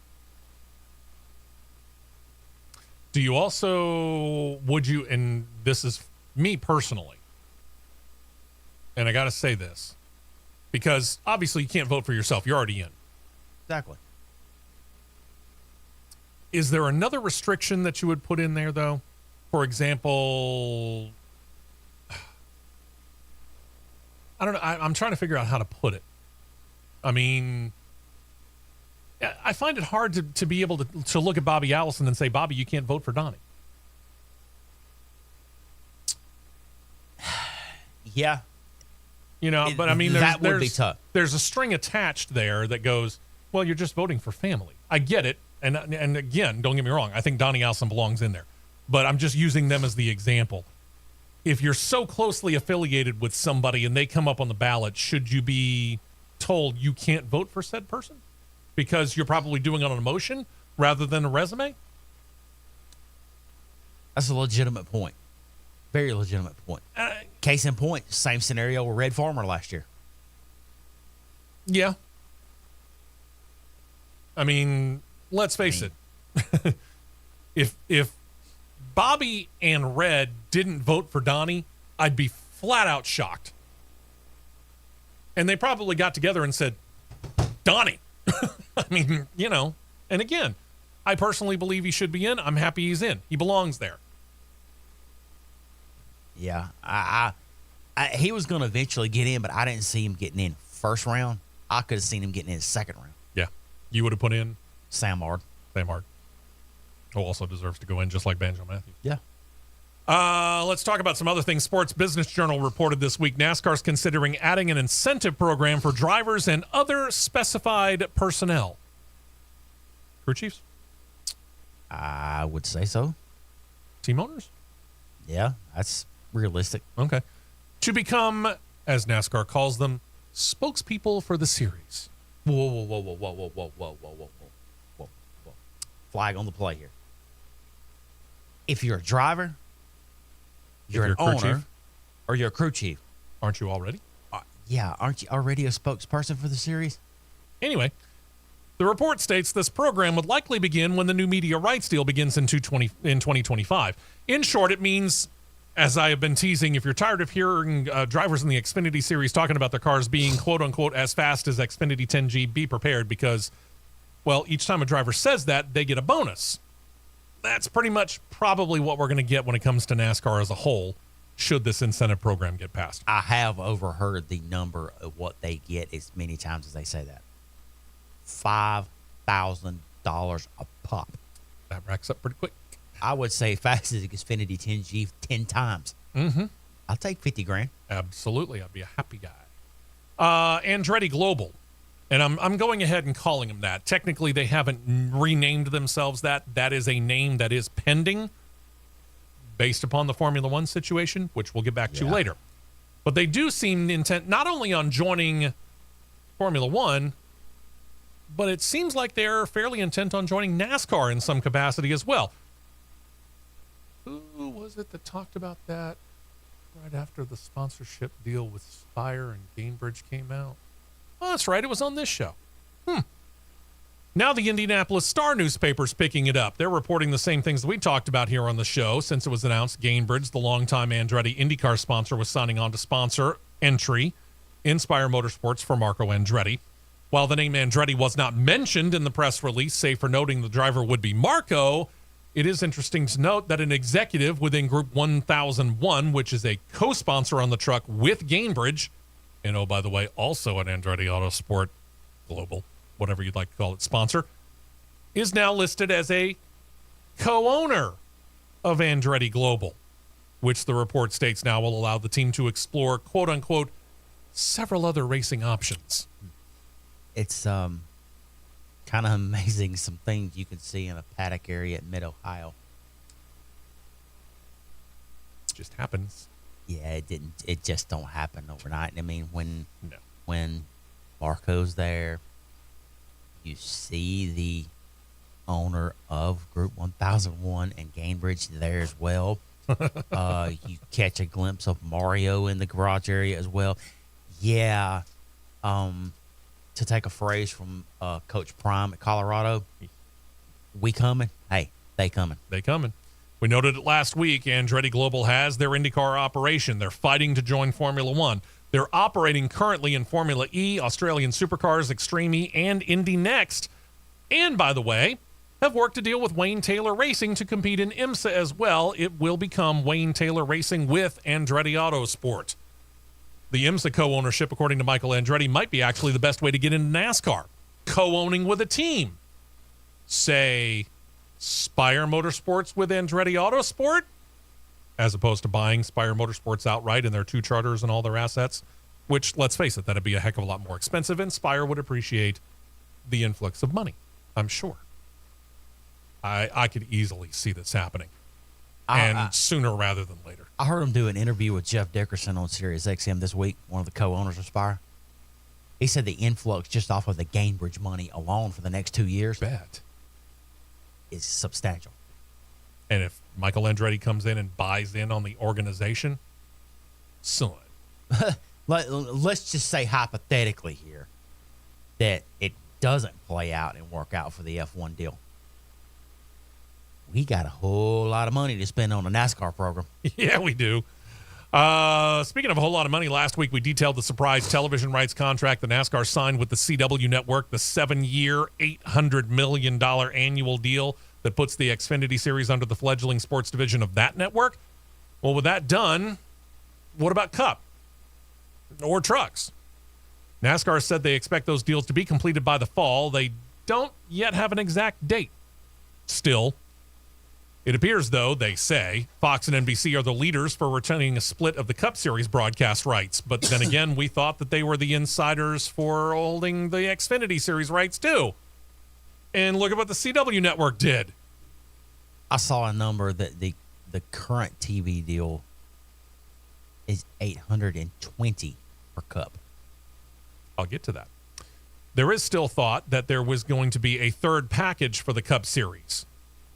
Do you also, would you, and this is me personally, and I got to say this, because obviously you can't vote for yourself. You're already in. Exactly. Is there another restriction that you would put in there, though? For example, I don't know. I'm trying to figure out how to put it. I mean, I find it hard to be able to look at Bobby Allison and say, Bobby, you can't vote for Donnie. Yeah. You know, but I mean, that would be tough. There's a string attached there that goes, well, you're just voting for family. I get it. And again, don't get me wrong. I think Donnie Allison belongs in there. But I'm just using them as the example. if you're so closely affiliated with somebody and they come up on the ballot, should you be told you can't vote for said person because you're probably doing it on emotion rather than a resume? That's a legitimate point. Very legitimate point. Case in point, same scenario with Red Farmer last year. Yeah. I mean, let's face it. If Bobby and Red didn't vote for Donnie, I'd be flat out shocked. And they probably got together and said, Donnie. I mean, you know, and again, I personally believe he should be in. I'm happy he's in. He belongs there. Yeah, he was going to eventually get in, but I didn't see him getting in first round. I could have seen him getting in second round. Yeah. You would have put in Sam Ard. Sam Ard, who also deserves to go in just like Banjo Matthews. Yeah. Let's talk about some other things. Sports Business Journal reported this week NASCAR's considering adding an incentive program for drivers and other specified personnel. Crew chiefs? I would say so. Team owners? Yeah, that's realistic. Okay. To become, as NASCAR calls them, spokespeople for the series. Whoa. Flag on the play here. If you're a driver, you're an owner, or you're a crew chief. Aren't you already? Yeah, aren't you already a spokesperson for the series? Anyway, the report states this program would likely begin when the new media rights deal begins in 2025. In short, it means, as I have been teasing, if you're tired of hearing drivers in the Xfinity series talking about their cars being quote-unquote as fast as Xfinity 10G, be prepared because, well, each time a driver says that, they get a bonus. That's pretty much probably what we're going to get when it comes to NASCAR as a whole, should this incentive program get passed. I have overheard the number of what they get as many times as they say that. $5,000 a pop. That racks up pretty quick. I would say fast as Xfinity 10G 10 times. Mm-hmm. I'll take 50 grand. Absolutely. I'd be a happy guy. Andretti Global. And I'm going ahead and calling them that. Technically, they haven't renamed themselves that. That is a name that is pending based upon the Formula One situation, which we'll get back to later. But they do seem intent not only on joining Formula One, but it seems like they're fairly intent on joining NASCAR in some capacity as well. Who was it that talked about that right after the sponsorship deal with Spire and Gainbridge came out? Oh, that's right. It was on this show. Now the Indianapolis Star newspaper's picking it up. They're reporting the same things that we talked about here on the show since it was announced Gainbridge, the longtime Andretti IndyCar sponsor, was signing on to sponsor entry in Spire Motorsports for Marco Andretti. While the name Andretti was not mentioned in the press release, save for noting the driver would be Marco, it is interesting to note that an executive within Group 1001, which is a co-sponsor on the truck with Gainbridge, and oh, by the way, also an Andretti Autosport Global, whatever you'd like to call it, sponsor, is now listed as a co-owner of Andretti Global, which the report states now will allow the team to explore, quote-unquote, several other racing options. It's kind of amazing some things you can see in a paddock area at Mid-Ohio. It just happens. Yeah, it just don't happen overnight. I mean, when Marco's there, you see the owner of Group 1001 and Gainbridge there as well. You catch a glimpse of Mario in the garage area as well. Yeah, to take a phrase from Coach Prime at Colorado, we coming. Hey, they coming. They coming. We noted it last week. Andretti Global has their IndyCar operation. They're fighting to join Formula One. They're operating currently in Formula E, Australian Supercars, Extreme E, and Indy Next. And, by the way, have worked to deal with Wayne Taylor Racing to compete in IMSA as well. It will become Wayne Taylor Racing with Andretti Autosport. The IMSA co-ownership, according to Michael Andretti, might be actually the best way to get into NASCAR. Co-owning with a team. Say Spire Motorsports with Andretti Autosport, as opposed to buying Spire Motorsports outright and their two charters and all their assets, which, let's face it, that'd be a heck of a lot more expensive, and Spire would appreciate the influx of money, I'm sure. I could easily see this happening. and sooner rather than later. I heard him do an interview with Jeff Dickerson on Sirius XM this week, one of the co-owners of Spire. He said the influx just off of the Gainbridge money alone for the next 2 years is substantial. And if Michael Andretti comes in and buys in on the organization, son. Let's just say hypothetically here that it doesn't play out and work out for the F1 deal. We got a whole lot of money to spend on a NASCAR program. Yeah, we do. Speaking of a whole lot of money, last week we detailed the surprise television rights contract the NASCAR signed with the CW network, the 7-year, $800 million annual deal that puts the Xfinity Series under the fledgling sports division of that network. Well, with that done, what about Cup or trucks? NASCAR said they expect those deals to be completed by the fall. They don't yet have an exact date. Still, it appears, though, they say, Fox and NBC are the leaders for returning a split of the Cup Series broadcast rights. But then again, we thought that they were the insiders for holding the Xfinity Series rights, too. And look at what the CW network did. I saw a number that the current TV deal is $820 per Cup. I'll get to that. There is still thought that there was going to be a third package for the Cup Series.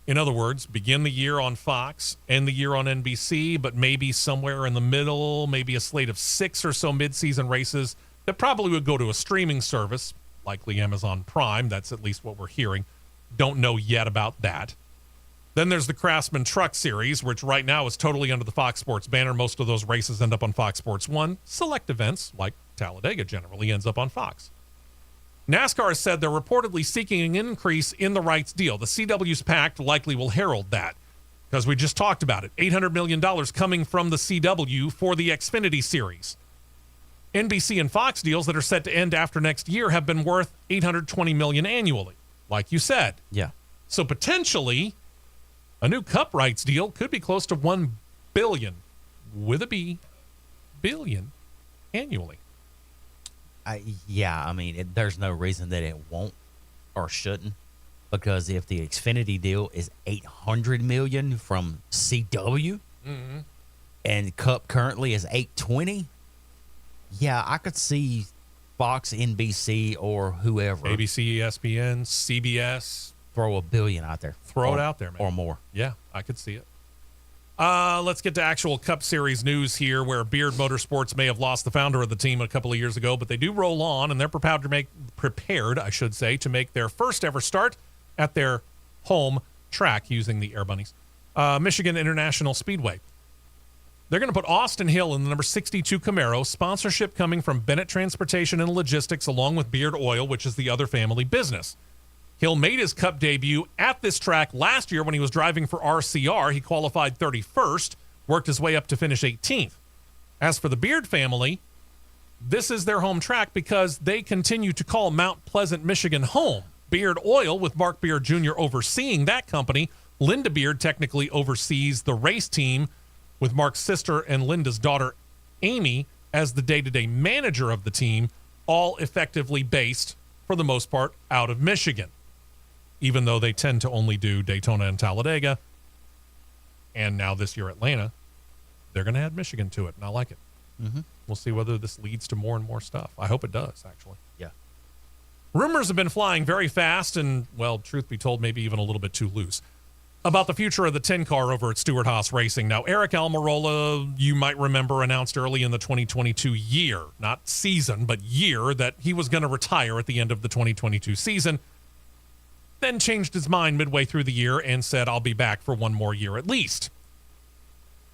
In other words, begin the year on Fox, end the year on NBC, but maybe somewhere in the middle, maybe a slate of 6 or so midseason races that probably would go to a streaming service, likely Amazon Prime. That's at least what we're hearing. Don't know yet about that. Then there's the Craftsman Truck Series, which right now is totally under the Fox Sports banner. Most of those races end up on Fox Sports 1. Select events, like Talladega, generally ends up on Fox. NASCAR said they're reportedly seeking an increase in the rights deal. The CW's pact likely will herald that, because we just talked about it. $800 million coming from the CW for the Xfinity Series. NBC and Fox deals that are set to end after next year have been worth $820 million annually, like you said. Yeah. So potentially, a new Cup rights deal could be close to $1 billion, with a B, billion, annually. There's no reason that it won't or shouldn't, because if the Xfinity deal is $800 million from CW and Cup currently is $820, yeah, I could see Fox, NBC, or whoever, ABC, ESPN, CBS, throw $1 billion out there. Throw it out there, man. Or more. Yeah, I could see it. Let's get to actual Cup Series news here, where Beard Motorsports may have lost the founder of the team a couple of years ago, but they do roll on, and they're prepared to make their first ever start at their home track using the Air Bunnies, Michigan International Speedway. They're going to put Austin Hill in the number 62 Camaro, sponsorship coming from Bennett Transportation and Logistics, along with Beard Oil, which is the other family business. Hill made his Cup debut at this track last year when he was driving for RCR. He qualified 31st, worked his way up to finish 18th. As for the Beard family, this is their home track because they continue to call Mount Pleasant, Michigan home. Beard Oil, with Mark Beard Jr. overseeing that company. Linda Beard technically oversees the race team, with Mark's sister and Linda's daughter, Amy, as the day-to-day manager of the team, all effectively based, for the most part, out of Michigan, even though they tend to only do Daytona and Talladega, and now this year Atlanta. They're going to add Michigan to it, and I like it. Mm-hmm. We'll see whether this leads to more and more stuff. I hope it does, actually. Yeah. Rumors have been flying very fast and, well, truth be told, maybe even a little bit too loose, about the future of the 10 car over at Stewart-Haas Racing. Now, Eric Almirola, you might remember, announced early in the 2022 year, not season, but year, that he was going to retire at the end of the 2022 season. Then changed his mind midway through the year and said, I'll be back for one more year at least.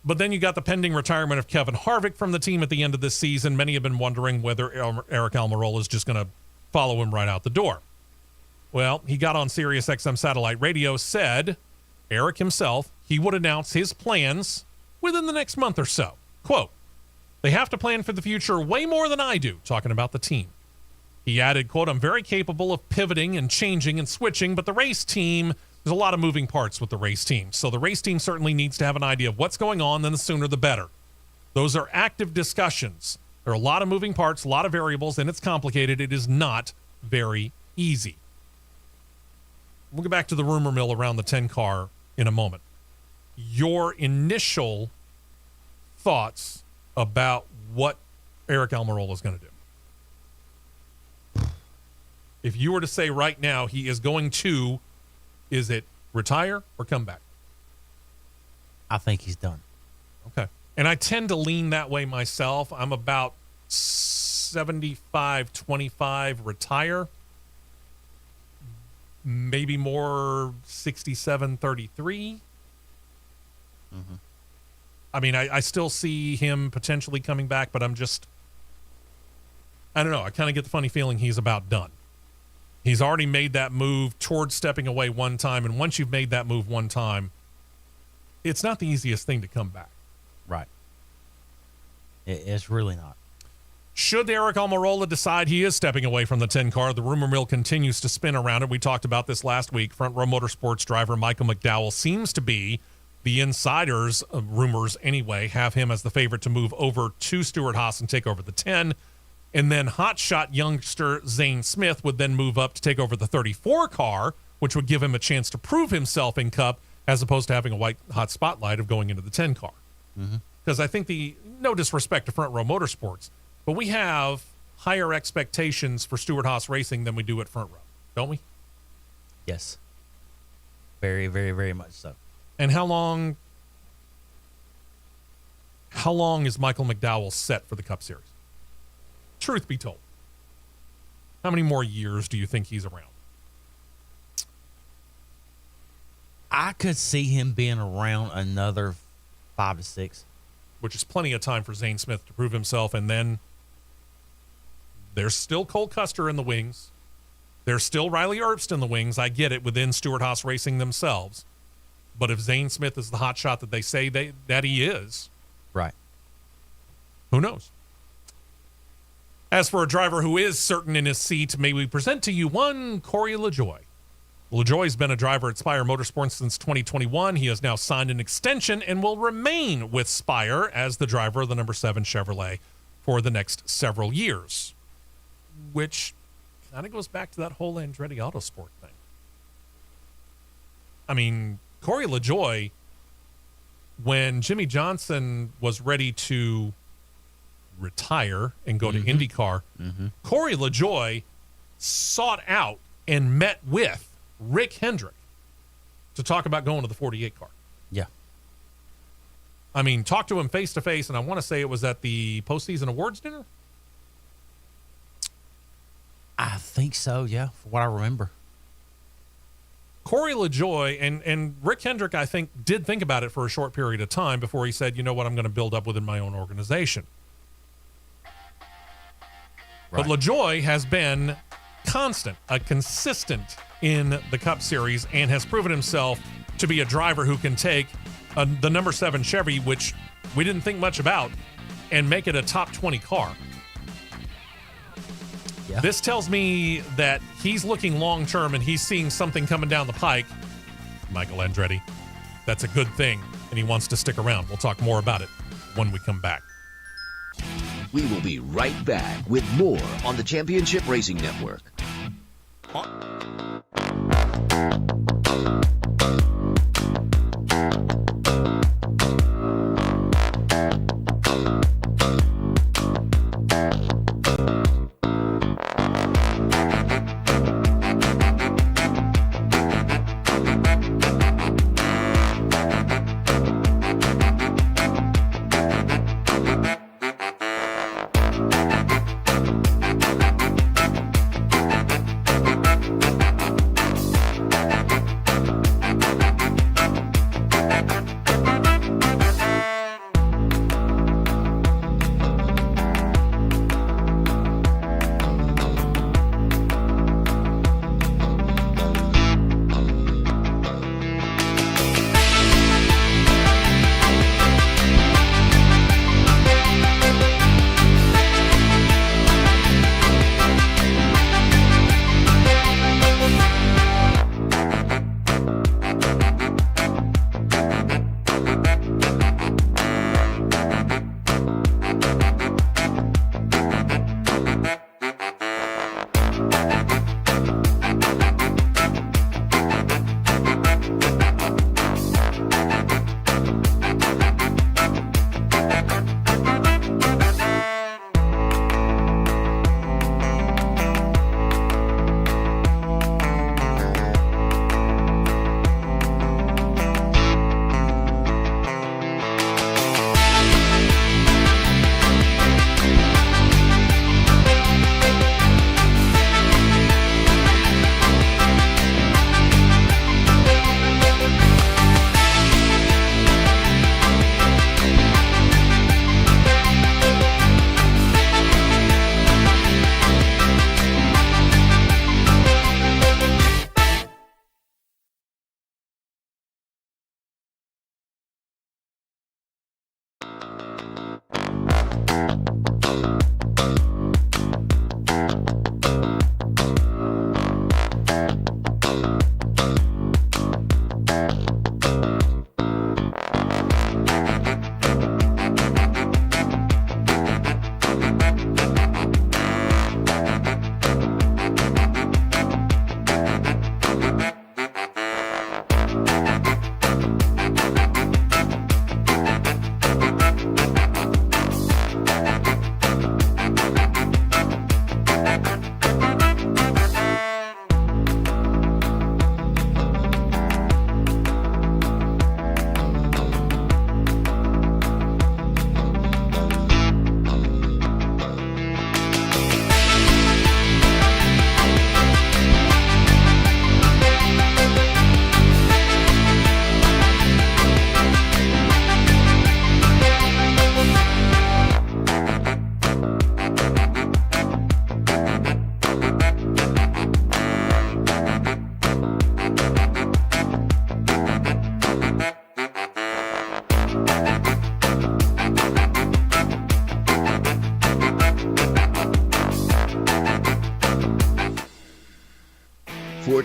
But then you got the pending retirement of Kevin Harvick from the team at the end of this season. Many have been wondering whether Eric Almirola is just going to follow him right out the door. Well, he got on Sirius XM satellite radio, said, Eric himself, he would announce his plans within the next month or so. Quote, they have to plan for the future way more than I do, talking about the team. He added, quote, I'm very capable of pivoting and changing and switching, but the race team, there's a lot of moving parts with the race team. So the race team certainly needs to have an idea of what's going on, then the sooner the better. Those are active discussions. There are a lot of moving parts, a lot of variables, and it's complicated. It is not very easy. We'll get back to the rumor mill around the 10 car in a moment. your initial thoughts about what Eric Almirola is going to do. If you were to say right now he is going to, is it retire or come back? I think he's done. Okay. And I tend to lean that way myself. I'm about 75-25 retire. Maybe more 67-33. I mean, I still see him potentially coming back, but I don't know. I kind of get the funny feeling he's about done. He's already made that move towards stepping away one time, and once you've made that move one time, it's not the easiest thing to come back. Right. It's really not. Should Eric Almirola decide he is stepping away from the 10 car, the rumor mill continues to spin around it. We talked about this last week. Front Row Motorsports driver Michael McDowell seems to be, the insiders, rumors anyway, have him as the favorite to move over to Stewart-Haas and take over the 10. And then hotshot youngster Zane Smith would then move up to take over the 34 car, which would give him a chance to prove himself in Cup as opposed to having a white hot spotlight of going into the 10 car. Because I think no disrespect to Front Row Motorsports, but we have higher expectations for Stewart-Haas Racing than we do at Front Row, don't we? Yes. Very, very, very much so. And how long is Michael McDowell set for the Cup Series? Truth be told. How many more years do you think he's around? I could see him being around another 5 to 6. Which is plenty of time for Zane Smith to prove himself. And then there's still Cole Custer in the wings. There's still Riley Herbst in the wings. I get it, within Stewart-Haas Racing themselves. But if Zane Smith is the hot shot that they say that he is, right, who knows? As for a driver who is certain in his seat, may we present to you one Corey LaJoie. LaJoie's been a driver at Spire Motorsports since 2021. He has now signed an extension and will remain with Spire as the driver of the number 7 Chevrolet for the next several years, which kind of goes back to that whole Andretti Autosport thing. I mean, Corey LaJoie, when Jimmy Johnson was ready to retire and go to IndyCar, Corey LaJoie sought out and met with Rick Hendrick to talk about going to the 48 car. Yeah. I mean, talked to him face to face, and I want to say it was at the postseason awards dinner. I think so, yeah, for what I remember. Corey LaJoie and Rick Hendrick, I think, did think about it for a short period of time before he said, you know what, I'm going to build up within my own organization. Right. But LaJoie has been consistent in the Cup Series and has proven himself to be a driver who can take the number 7 Chevy, which we didn't think much about, and make it a top 20 car. Yeah. This tells me that he's looking long-term and he's seeing something coming down the pike, Michael Andretti. That's a good thing, and he wants to stick around. We'll talk more about it when we come back. We will be right back with more on the Championship Racing Network.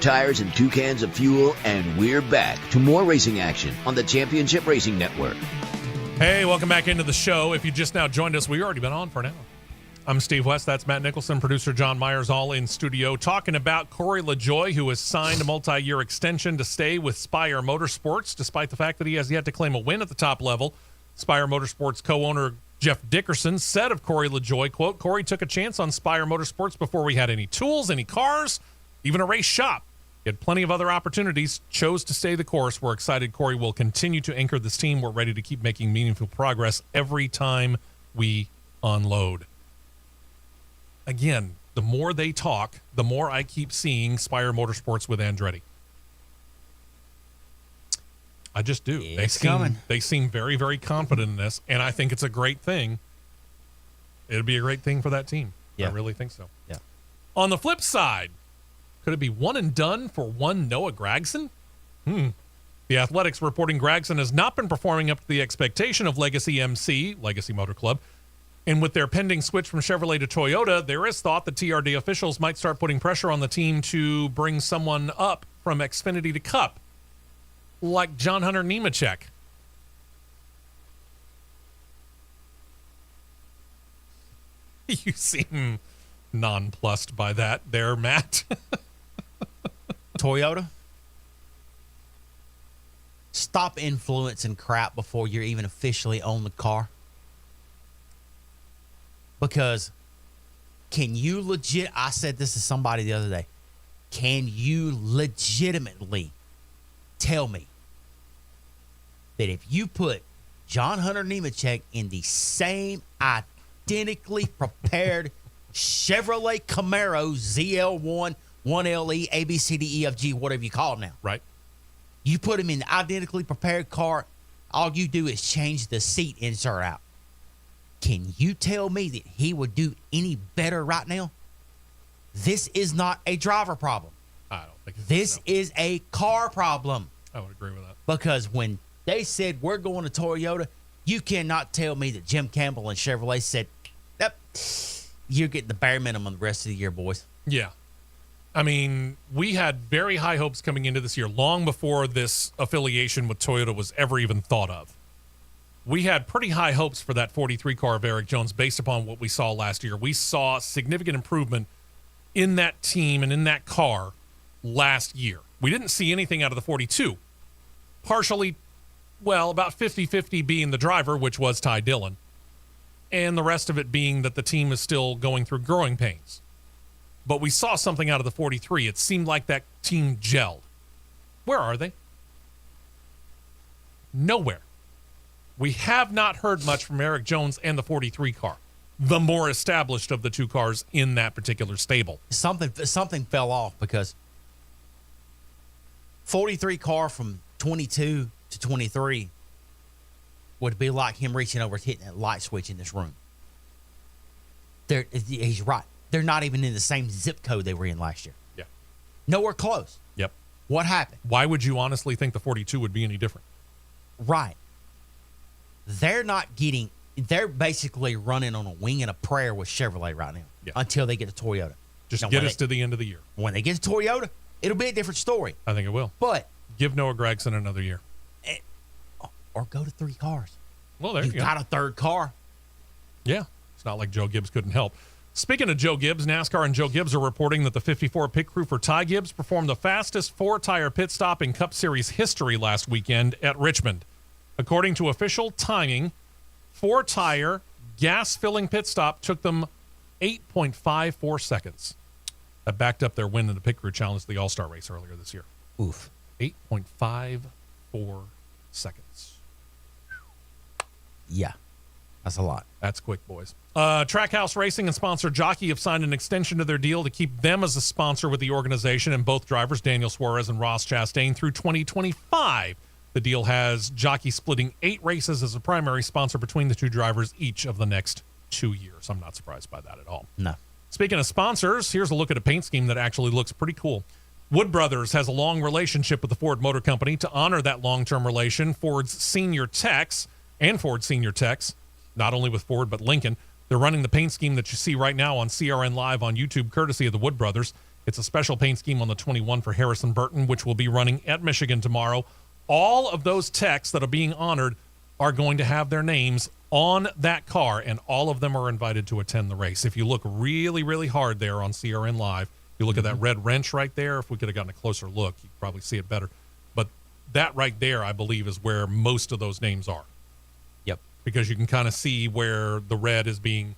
tires and 2 cans of fuel, and we're back to more racing action on the Championship Racing Network. Hey, welcome back into the show. If you just now joined us, we've already been on for an hour. I'm Steve West. That's Matt Nicholson, producer John Myers, all in studio, talking about Corey LaJoie, who has signed a multi-year extension to stay with Spire Motorsports, despite the fact that he has yet to claim a win at the top level. Spire Motorsports co-owner Jeff Dickerson said of Corey LaJoie, quote, "Corey took a chance on Spire Motorsports before we had any tools, any cars, even a race shop. He had plenty of other opportunities, chose to stay the course. We're excited Corey will continue to anchor this team. We're ready to keep making meaningful progress every time we unload." Again, the more they talk, the more I keep seeing Spire Motorsports with Andretti. I just do. They seem very, very confident in this, and I think it's a great thing. It'd be a great thing for that team. Yeah. I really think so. Yeah. On the flip side, could it be one and done for one Noah Gragson? The Athletics reporting Gragson has not been performing up to the expectation of Legacy MC, Legacy Motor Club. And with their pending switch from Chevrolet to Toyota, there is thought the TRD officials might start putting pressure on the team to bring someone up from Xfinity to Cup, like John Hunter Nemechek. You seem nonplussed by that there, Matt. Toyota, stop influencing crap before you're even officially on the car. Because can you I said this to somebody the other day, can you legitimately tell me that if you put John Hunter Nemechek in the same identically prepared Chevrolet Camaro ZL1, 1LE, ABCDEFG, whatever you call it now. Right. You put him in the identically prepared car, all you do is change the seat insert out. Can you tell me that he would do any better right now? This is not a driver problem. I don't think this is a car problem. I would agree with that. Because when they said we're going to Toyota, you cannot tell me that Jim Campbell and Chevrolet said, yep, you're getting the bare minimum the rest of the year, boys. Yeah. I mean, we had very high hopes coming into this year, long before this affiliation with Toyota was ever even thought of. We had pretty high hopes for that 43 car of Eric Jones based upon what we saw last year. We saw significant improvement in that team and in that car last year. We didn't see anything out of the 42. Partially, well, about 50-50 being the driver, which was Ty Dillon, and the rest of it being that the team is still going through growing pains. But we saw something out of the 43. It seemed like that team gelled. Where are they? Nowhere. We have not heard much from Eric Jones and the 43 car, the more established of the two cars in that particular stable. Something fell off because 43 car from 22 to 23 would be like him reaching over and hitting that light switch in this room. He's right. They're not even in the same zip code they were in last year. Yeah. Nowhere close. Yep. What happened? Why would you honestly think the 42 would be any different? Right. They're basically running on a wing and a prayer with Chevrolet right now until they get to Toyota. Just get us to the end of the year. When they get to Toyota, it'll be a different story. I think it will. But give Noah Gragson another year. Or go to 3 cars. Well, there you go. You've got a third car. Yeah. It's not like Joe Gibbs couldn't help. Speaking of Joe Gibbs, NASCAR and Joe Gibbs are reporting that the 54 pit crew for Ty Gibbs performed the fastest 4-tire pit stop in Cup Series history last weekend at Richmond. According to official timing, 4-tire gas-filling pit stop took them 8.54 seconds. That backed up their win in the pit crew challenge, the All-Star race earlier this year. Oof. 8.54 seconds. Yeah, that's a lot. That's quick, boys. Trackhouse Racing and sponsor Jockey have signed an extension to their deal to keep them as a sponsor with the organization and both drivers, Daniel Suarez and Ross Chastain, through 2025. The deal has Jockey splitting 8 races as a primary sponsor between the two drivers each of the next 2 years. I'm not surprised by that at all. No. Speaking of sponsors, here's a look at a paint scheme that actually looks pretty cool. Wood Brothers has a long relationship with the Ford Motor Company. To honor that long-term relation, Ford's senior techs and Ford senior techs, not only with Ford but Lincoln, they're running the paint scheme that you see right now on CRN Live on YouTube, courtesy of the Wood Brothers. It's a special paint scheme on the 21 for Harrison Burton, which will be running at Michigan tomorrow. All of those techs that are being honored are going to have their names on that car, and all of them are invited to attend the race. If you look really, really hard there on CRN Live, you look at that red wrench right there. If we could have gotten a closer look, you'd probably see it better. But that right there, I believe, is where most of those names are. Yep. Because you can kind of see where the red is being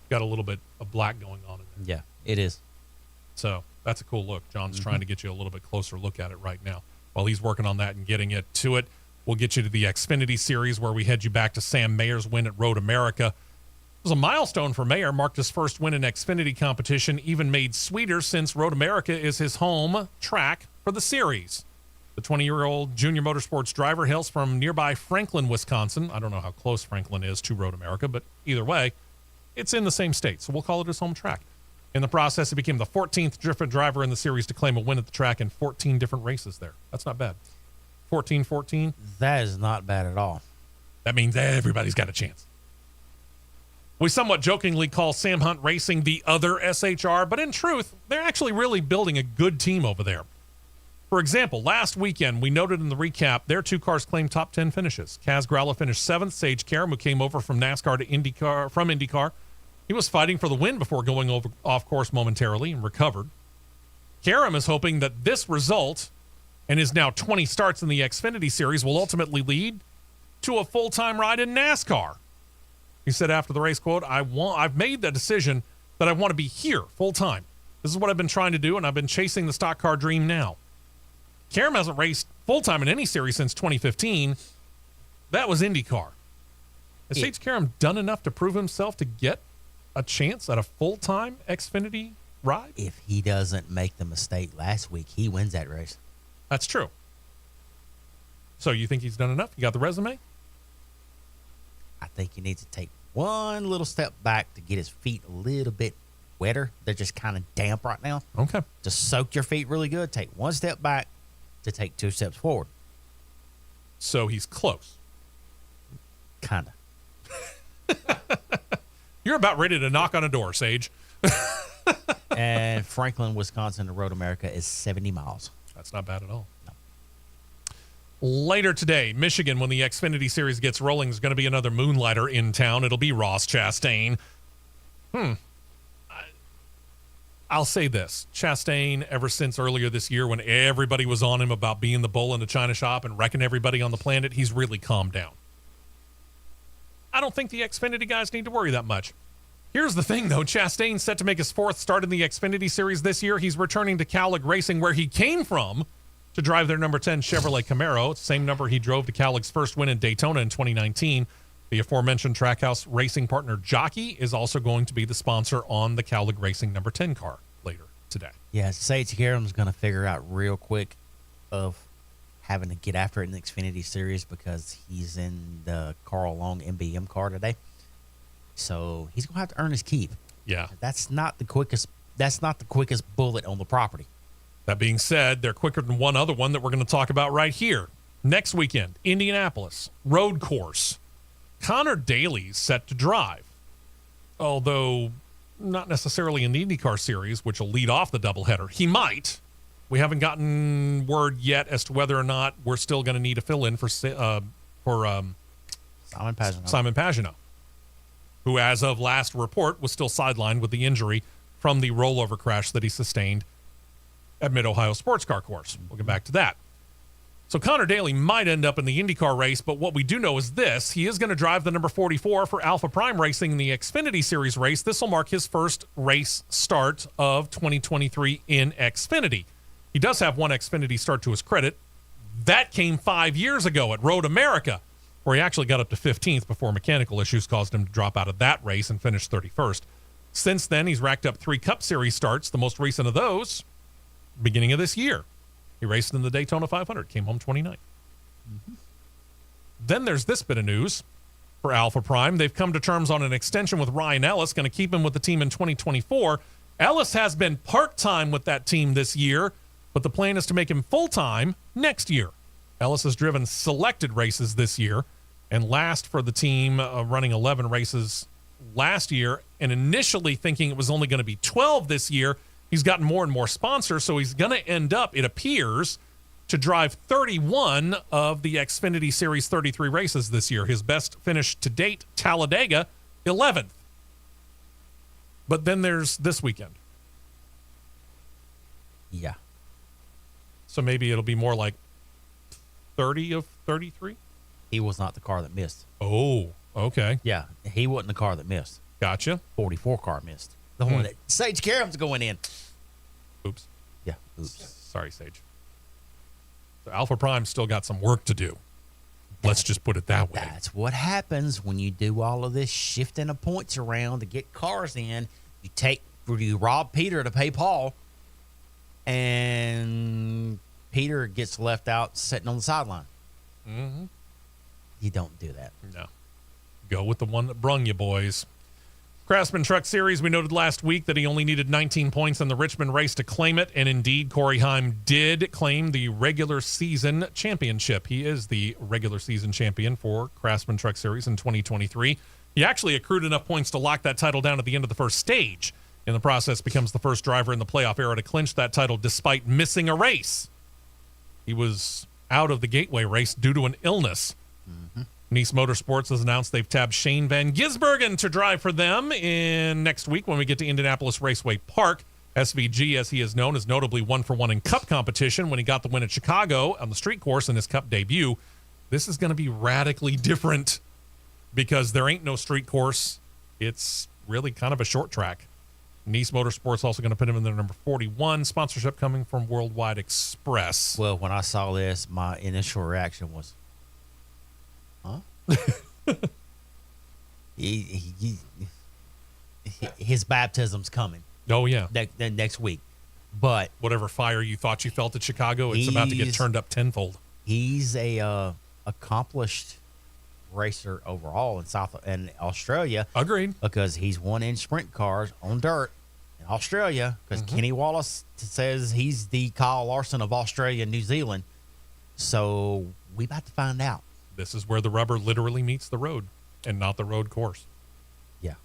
got a little bit of black going on in there. Yeah, it is. So that's a cool look. John's trying to get you a little bit closer look at it right now. While he's working on that and getting it to it, we'll get you to the Xfinity Series, where we head you back to Sam Mayer's win at Road America. It was a milestone for Mayer, marked his first win in Xfinity competition, even made sweeter since Road America is his home track for the series. The 20-year-old junior motorsports driver hails from nearby Franklin, Wisconsin. I don't know how close Franklin is to Road America, but either way, it's in the same state, so we'll call it his home track. In the process, he became the 14th different driver in the series to claim a win at the track in 14 different races there. That's not bad. 14-14. That is not bad at all. That means everybody's got a chance. We somewhat jokingly call Sam Hunt Racing the other SHR, but in truth, they're actually really building a good team over there. For example, last weekend, we noted in the recap, their two cars claimed top 10 finishes. Kaz Gralla finished 7th. Sage Karam, who came over from NASCAR to IndyCar, from IndyCar, he was fighting for the win before going off course momentarily and recovered. Karam is hoping that this result and his now 20 starts in the Xfinity Series will ultimately lead to a full-time ride in NASCAR. He said after the race, quote, I've made the decision that I want to be here full-time. This is what I've been trying to do, and I've been chasing the stock car dream now. Karam hasn't raced full-time in any series since 2015. That was IndyCar. Has Sage Karam done enough to prove himself to get a chance at a full-time Xfinity ride? If he doesn't make the mistake last week, he wins that race. That's true. So you think he's done enough? You got the resume? I think he needs to take one little step back to get his feet a little bit wetter. They're just kind of damp right now. Okay. Just soak your feet really good. Take one step back to take 2 steps forward. So he's close. Kind of. You're about ready to knock on a door, Sage. And Franklin, Wisconsin to Road America is 70 miles. That's not bad at all. No. Later today, Michigan, when the Xfinity Series gets rolling, there's going to be another moonlighter in town. It'll be Ross Chastain. I'll say this. Chastain, ever since earlier this year when everybody was on him about being the bull in the china shop and wrecking everybody on the planet, he's really calmed down. I don't think the Xfinity guys need to worry that much. Here's the thing, though. Chastain's set to make his 4th start in the Xfinity Series this year. He's returning to Cowlick Racing, where he came from, to drive their number 10 Chevrolet Camaro. It's the same number he drove to Cowlick's first win in Daytona in 2019. The aforementioned Trackhouse racing partner Jockey is also going to be the sponsor on the Cowlick Racing number 10 car later today. Yeah, Sage Karam's going to figure out real quick of having to get after it in the Xfinity Series because he's in the Carl Long MBM car today. So he's going to have to earn his keep. Yeah. That's not the quickest bullet on the property. That being said, they're quicker than one other one that we're going to talk about right here. Next weekend, Indianapolis, road course. Connor Daly's set to drive, although not necessarily in the IndyCar Series, which will lead off the doubleheader. He might. We haven't gotten word yet as to whether or not we're still going to need a fill-in for Simon Pagenaud, who, as of last report, was still sidelined with the injury from the rollover crash that he sustained at Mid-Ohio Sports Car Course. We'll get back to that. So Connor Daly might end up in the IndyCar race, but what we do know is this. He is going to drive the number 44 for Alpha Prime Racing in the Xfinity Series race. This will mark his first race start of 2023 in Xfinity. He does have one Xfinity start to his credit. That came 5 years ago at Road America, where he actually got up to 15th before mechanical issues caused him to drop out of that race and finish 31st. Since then, he's racked up 3 Cup Series starts, the most recent of those, beginning of this year. He raced in the Daytona 500, came home 29th. Then there's this bit of news for Alpha Prime. They've come to terms on an extension with Ryan Ellis, going to keep him with the team in 2024. Ellis has been part-time with that team this year, but the plan is to make him full-time next year. Ellis has driven selected races this year and last for the team, running 11 races last year and initially thinking it was only going to be 12 this year, he's gotten more and more sponsors, so he's going to end up, it appears, to drive 31 of the Xfinity Series 33 races this year. His best finish to date, Talladega, 11th. But then there's this weekend. Yeah. So maybe it'll be more like 30 of 33? He was not the car that missed. Oh, okay. Yeah, he wasn't the car that missed. Gotcha. 44 car missed. The one that Sage Karam's going in. Oops. Yeah, oops. Sorry, Sage. So Alpha Prime's still got some work to do. Let's just put it that way. That's what happens when you do all of this shifting of points around to get cars in. You rob Peter to pay Paul, and Peter gets left out sitting on the sideline. Mm-hmm. You don't do that. No. Go with the one that brung you, boys. Craftsman Truck Series, we noted last week that he only needed 19 points in the Richmond race to claim it, and indeed, Corey Heim did claim the regular season championship. He is the regular season champion for Craftsman Truck Series in 2023. He actually accrued enough points to lock that title down at the end of the first stage. In the process, becomes the first driver in the playoff era to clinch that title despite missing a race. He was out of the Gateway race due to an illness. Mm-hmm. Nice Motorsports has announced they've tabbed Shane Van Gisbergen to drive for them in next week when we get to Indianapolis Raceway Park. SVG, as he is known, is notably 1-for-1 in Cup competition when he got the win at Chicago on the street course in his Cup debut. This is going to be radically different because there ain't no street course. It's really kind of a short track. Nice Motorsports also going to put him in their number 41. Sponsorship coming from Worldwide Express. Well, when I saw this, my initial reaction was, huh? His baptism's coming Oh, yeah. next week. But Whatever fire you thought you felt at Chicago, it's about to get turned up tenfold. he's a accomplished racer overall in Australia. Agreed. Because he's won in sprint cars on dirt in Australia. Because Kenny Wallace says he's the Kyle Larson of Australia and New Zealand. So we about to find out. This is where the rubber literally meets the road and not the road course. Yeah.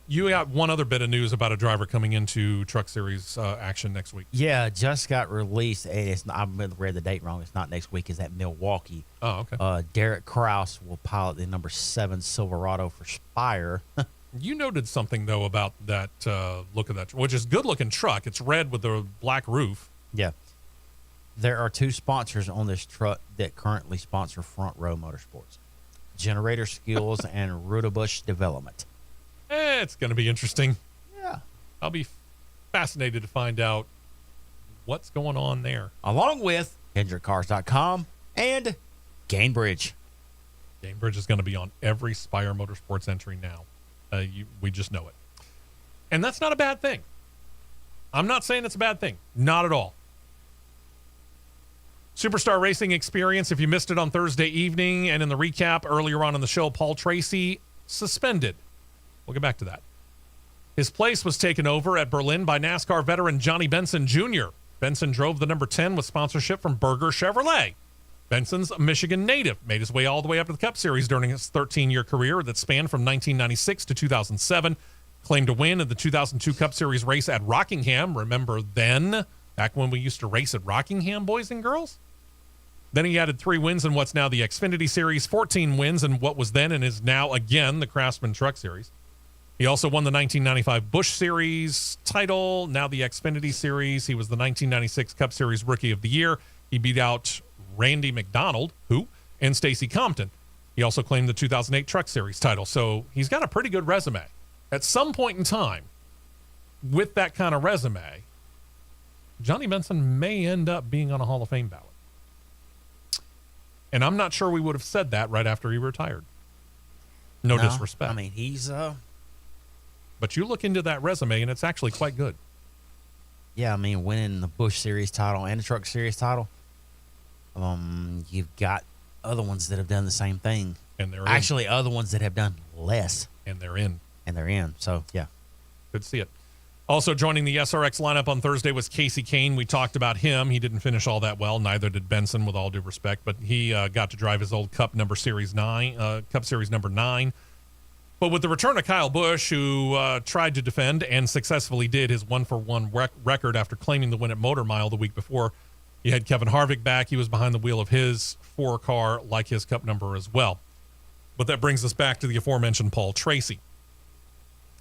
You got one other bit of news about a driver coming into Truck Series action next week. Yeah, just got released, and it's not, I've read the date wrong. It's not next week. It's at Milwaukee. Oh, okay. Derek Kraus will pilot the number 7 Silverado for Spire. You noted something, though, about that look of that, which is good-looking truck. It's red with a black roof. Yeah. There are 2 sponsors on this truck that currently sponsor Front Row Motorsports. Generator Skills and Rudabush Development. It's going to be interesting. Yeah. I'll be fascinated to find out what's going on there. Along with HendrickCars.com and Gainbridge. Cambridge is going to be on every Spire Motorsports entry now. We just know it. And that's not a bad thing. I'm not saying it's a bad thing. Not at all. Superstar Racing Experience, if you missed it on Thursday evening and in the recap earlier on in the show, Paul Tracy suspended. We'll get back to that. His place was taken over at Berlin by NASCAR veteran Johnny Benson Jr. Benson drove the number 10 with sponsorship from Berger Chevrolet. Benson's a Michigan native, made his way all the way up to the Cup Series during his 13-year career that spanned from 1996 to 2007. Claimed to win in the 2002 Cup Series race at Rockingham. Remember then, back when we used to race at Rockingham, boys and girls? Then he added 3 wins in what's now the Xfinity Series, 14 wins in what was then and is now again the Craftsman Truck Series. He also won the 1995 Busch Series title, now the Xfinity Series. He was the 1996 Cup Series Rookie of the Year. He beat out Randy McDonald, and Stacy Compton. He also claimed the 2008 Truck Series title. So he's got a pretty good resume. At some point in time, with that kind of resume, Johnny Benson may end up being on a Hall of Fame ballot. And I'm not sure we would have said that right after he retired. No disrespect. I mean, he's But you look into that resume, and it's actually quite good. yeah, I mean, winning the Busch Series title and the Truck Series title. You've got other ones that have done the same thing. And they're actually other ones that have done less. And they're in. So, yeah. Good to see it. Also joining the SRX lineup on Thursday was Casey Kane. We talked about him. He didn't finish all that well. Neither did Benson, with all due respect. But he got to drive his old Cup Series number 9. But with the return of Kyle Busch, who tried to defend and successfully did his 1-for-1 record after claiming the win at Motor Mile the week before, you had Kevin Harvick back. He was behind the wheel of his 4-car, like his Cup number as well. But that brings us back to the aforementioned Paul Tracy.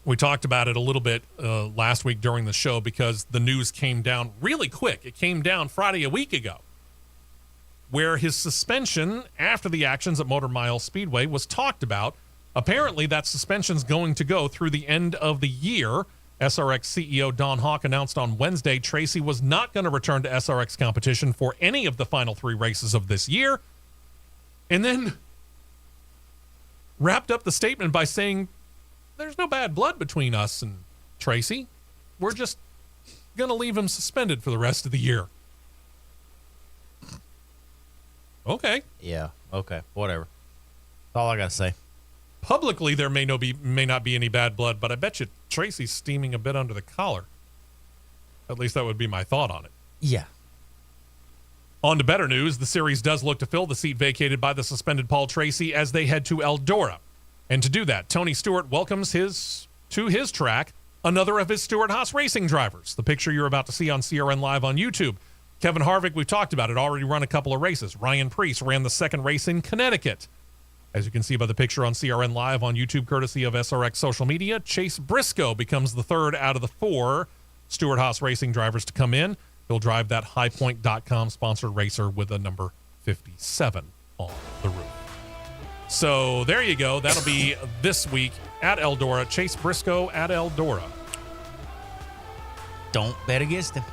We talked about it a little bit last week during the show because the news came down really quick. It came down Friday a week ago, where his suspension after the actions at Motor Mile Speedway was talked about. Apparently, that suspension's going to go through the end of the year. SRX CEO Don Hawk announced on Wednesday Tracy was not going to return to SRX competition for any of the final 3 races of this year. And then wrapped up the statement by saying, there's no bad blood between us and Tracy. We're just going to leave him suspended for the rest of the year. Okay. Yeah. Okay. Whatever. That's all I got to say. Publicly, there may not be any bad blood, but I bet you Tracy's steaming a bit under the collar. At least that would be my thought on it. Yeah. On to better news. The series does look to fill the seat vacated by the suspended Paul Tracy as they head to Eldora. And to do that, Tony Stewart welcomes to his track another of his Stewart-Haas racing drivers. The picture you're about to see on CRN Live on YouTube. Kevin Harvick, we've talked about it, already run a couple of races. Ryan Preece ran the second race in Connecticut. As you can see by the picture on CRN Live on YouTube, courtesy of SRX social media, Chase Briscoe becomes the third out of the 4 Stewart-Haas racing drivers to come in. He'll drive that highpoint.com sponsored racer with a number 57 on the roof. So there you go. That'll be this week at Eldora. Chase Briscoe at Eldora. Don't bet against him.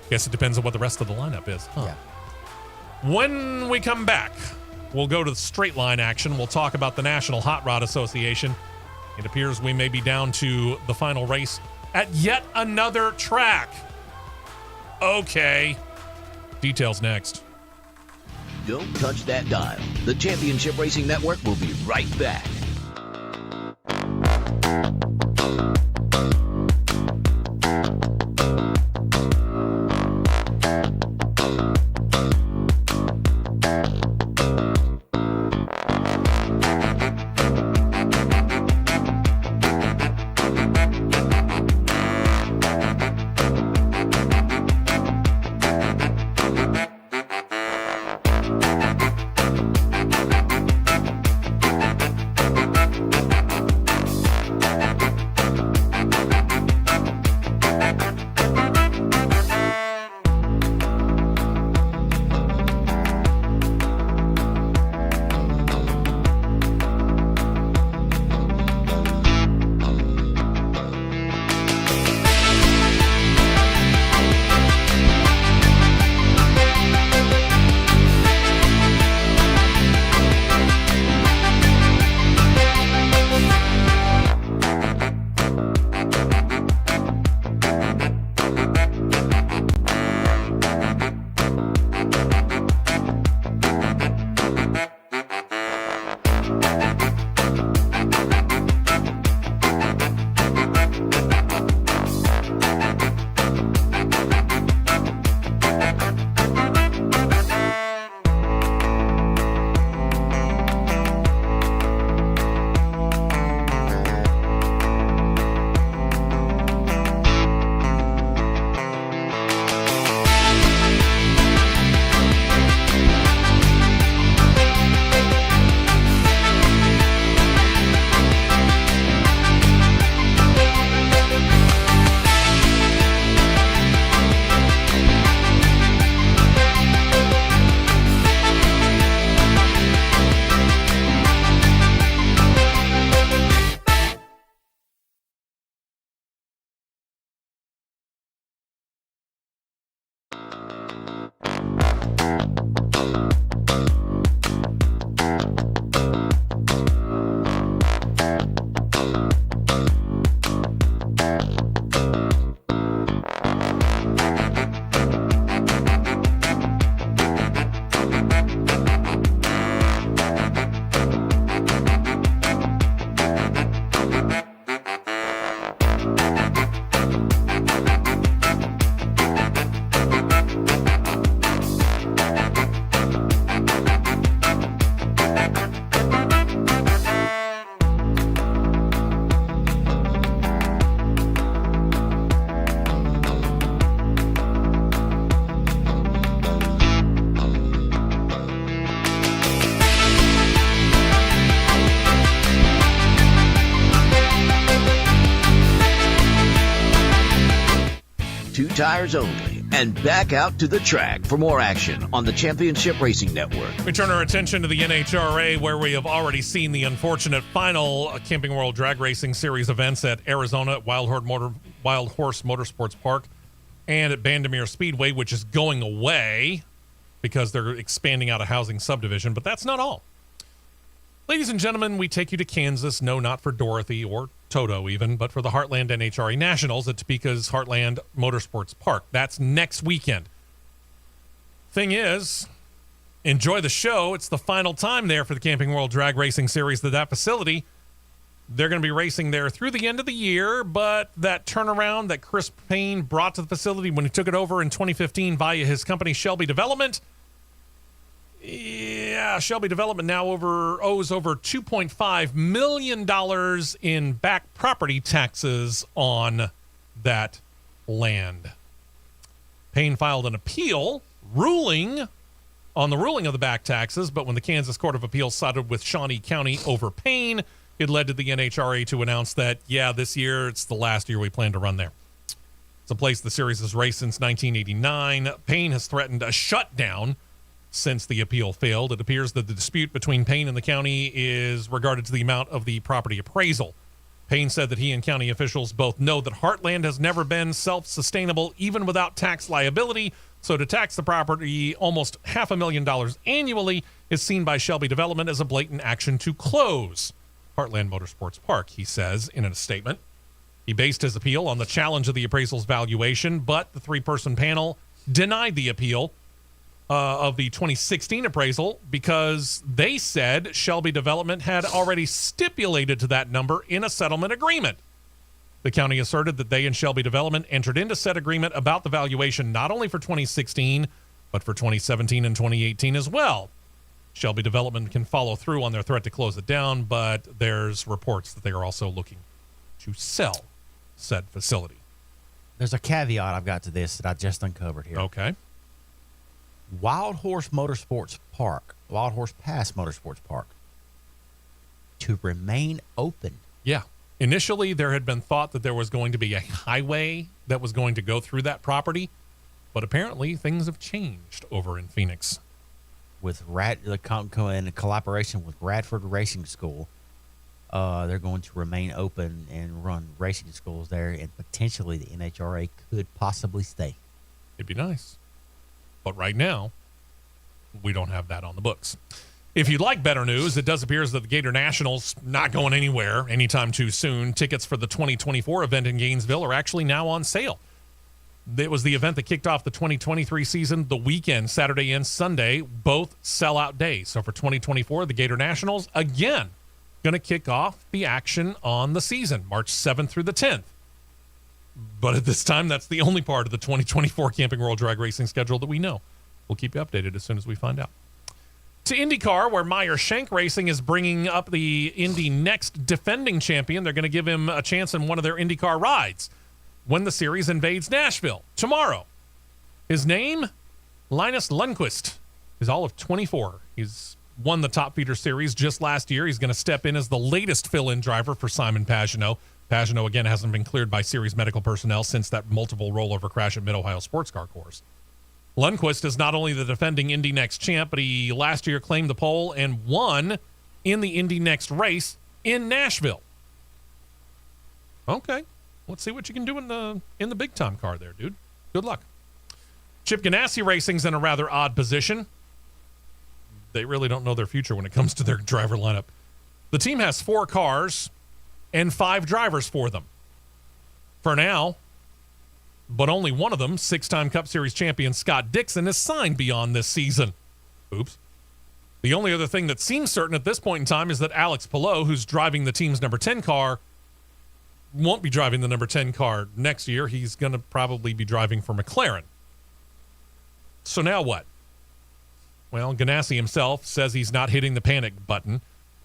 Guess it depends on what the rest of the lineup is. Huh? Yeah. When we come back, we'll go to the straight line action. We'll talk about the National Hot Rod Association. It appears we may be down to the final race at yet another track. Okay. Details next. Don't touch that dial. The Championship Racing Network will be right back. tires only. And back out to the track for more action on the Championship Racing Network. We turn our attention to the NHRA, where we have already seen the unfortunate final Camping World Drag Racing Series events at Arizona at Wild Horse Motorsports Park and at Bandimere Speedway, which is going away because they're expanding out a housing subdivision. But that's not all. Ladies and gentlemen, we take you to Kansas, no, not for Dorothy or Toto even, but for the Heartland NHRA Nationals at Topeka's Heartland Motorsports Park. That's next weekend. Thing is, enjoy the show. It's the final time there for the Camping World Drag Racing Series at that facility. They're going to be racing there through the end of the year, but that turnaround that Chris Payne brought to the facility when he took it over in 2015 via his company Shelby Development, Shelby Development now owes over $2.5 million in back property taxes on that land. Payne filed an appeal on the ruling of the back taxes, but when the Kansas Court of Appeals sided with Shawnee County over Payne, it led to the NHRA to announce that, this year it's the last year we plan to run there. It's a place the series has raced since 1989. Payne has threatened a shutdown since the appeal failed. It appears that the dispute between Payne and the county is regarded to the amount of the property appraisal. Payne said that he and county officials both know that Heartland has never been self-sustainable, even without tax liability. So to tax the property almost $500,000 annually is seen by Shelby Development as a blatant action to close Heartland Motorsports Park, he says in a statement. He based his appeal on the challenge of the appraisal's valuation, but the three-person panel denied the appeal of the 2016 appraisal because they said Shelby Development had already stipulated to that number in a settlement agreement. The county asserted that they and Shelby Development entered into said agreement about the valuation not only for 2016, but for 2017 and 2018 as well. Shelby Development can follow through on their threat to close it down, but there's reports that they are also looking to sell said facility. There's a caveat I've got to this that I just uncovered here. Okay. Wild Horse Pass Motorsports Park, to remain open. Yeah. Initially, there had been thought that there was going to be a highway that was going to go through that property, but apparently things have changed over in Phoenix. With in collaboration with Radford Racing School, they're going to remain open and run racing schools there, and potentially the NHRA could possibly stay. It'd be nice. But right now, we don't have that on the books. If you'd like better news, it does appear as that the Gator Nationals not going anywhere anytime too soon. Tickets for the 2024 event in Gainesville are actually now on sale. It was the event that kicked off the 2023 season, the weekend, Saturday and Sunday, both sellout days. So for 2024, the Gator Nationals, again, going to kick off the action on the season, March 7th through the 10th. But at this time, that's the only part of the 2024 Camping World Drag Racing schedule that we know. We'll keep you updated as soon as we find out. To IndyCar, where Meyer Shank Racing is bringing up the Indy Next defending champion. They're going to give him a chance in one of their IndyCar rides when the series invades Nashville tomorrow. His name, Linus Lundqvist, is all of 24. He's won the Top Feeder Series just last year. He's going to step in as the latest fill-in driver for Simon Pagenaud. Pagenaud, again, hasn't been cleared by series medical personnel since that multiple rollover crash at Mid-Ohio Sports Car Course. Lundqvist is not only the defending Indy Next champ, but he last year claimed the pole and won in the Indy Next race in Nashville. Okay, let's see what you can do in the big-time car there, dude. Good luck. Chip Ganassi Racing's in a rather odd position. They really don't know their future when it comes to their driver lineup. The team has 4 cars and 5 drivers for them for now, but only one of them, 6-time Cup Series champion Scott Dixon, is signed beyond this season. Oops. The only other thing that seems certain at this point in time is that Alex Palou, who's driving the team's number 10 car, won't be driving the number 10 car next year. He's going to probably be driving for McLaren. So now what? Well, Ganassi himself says he's not hitting the panic button.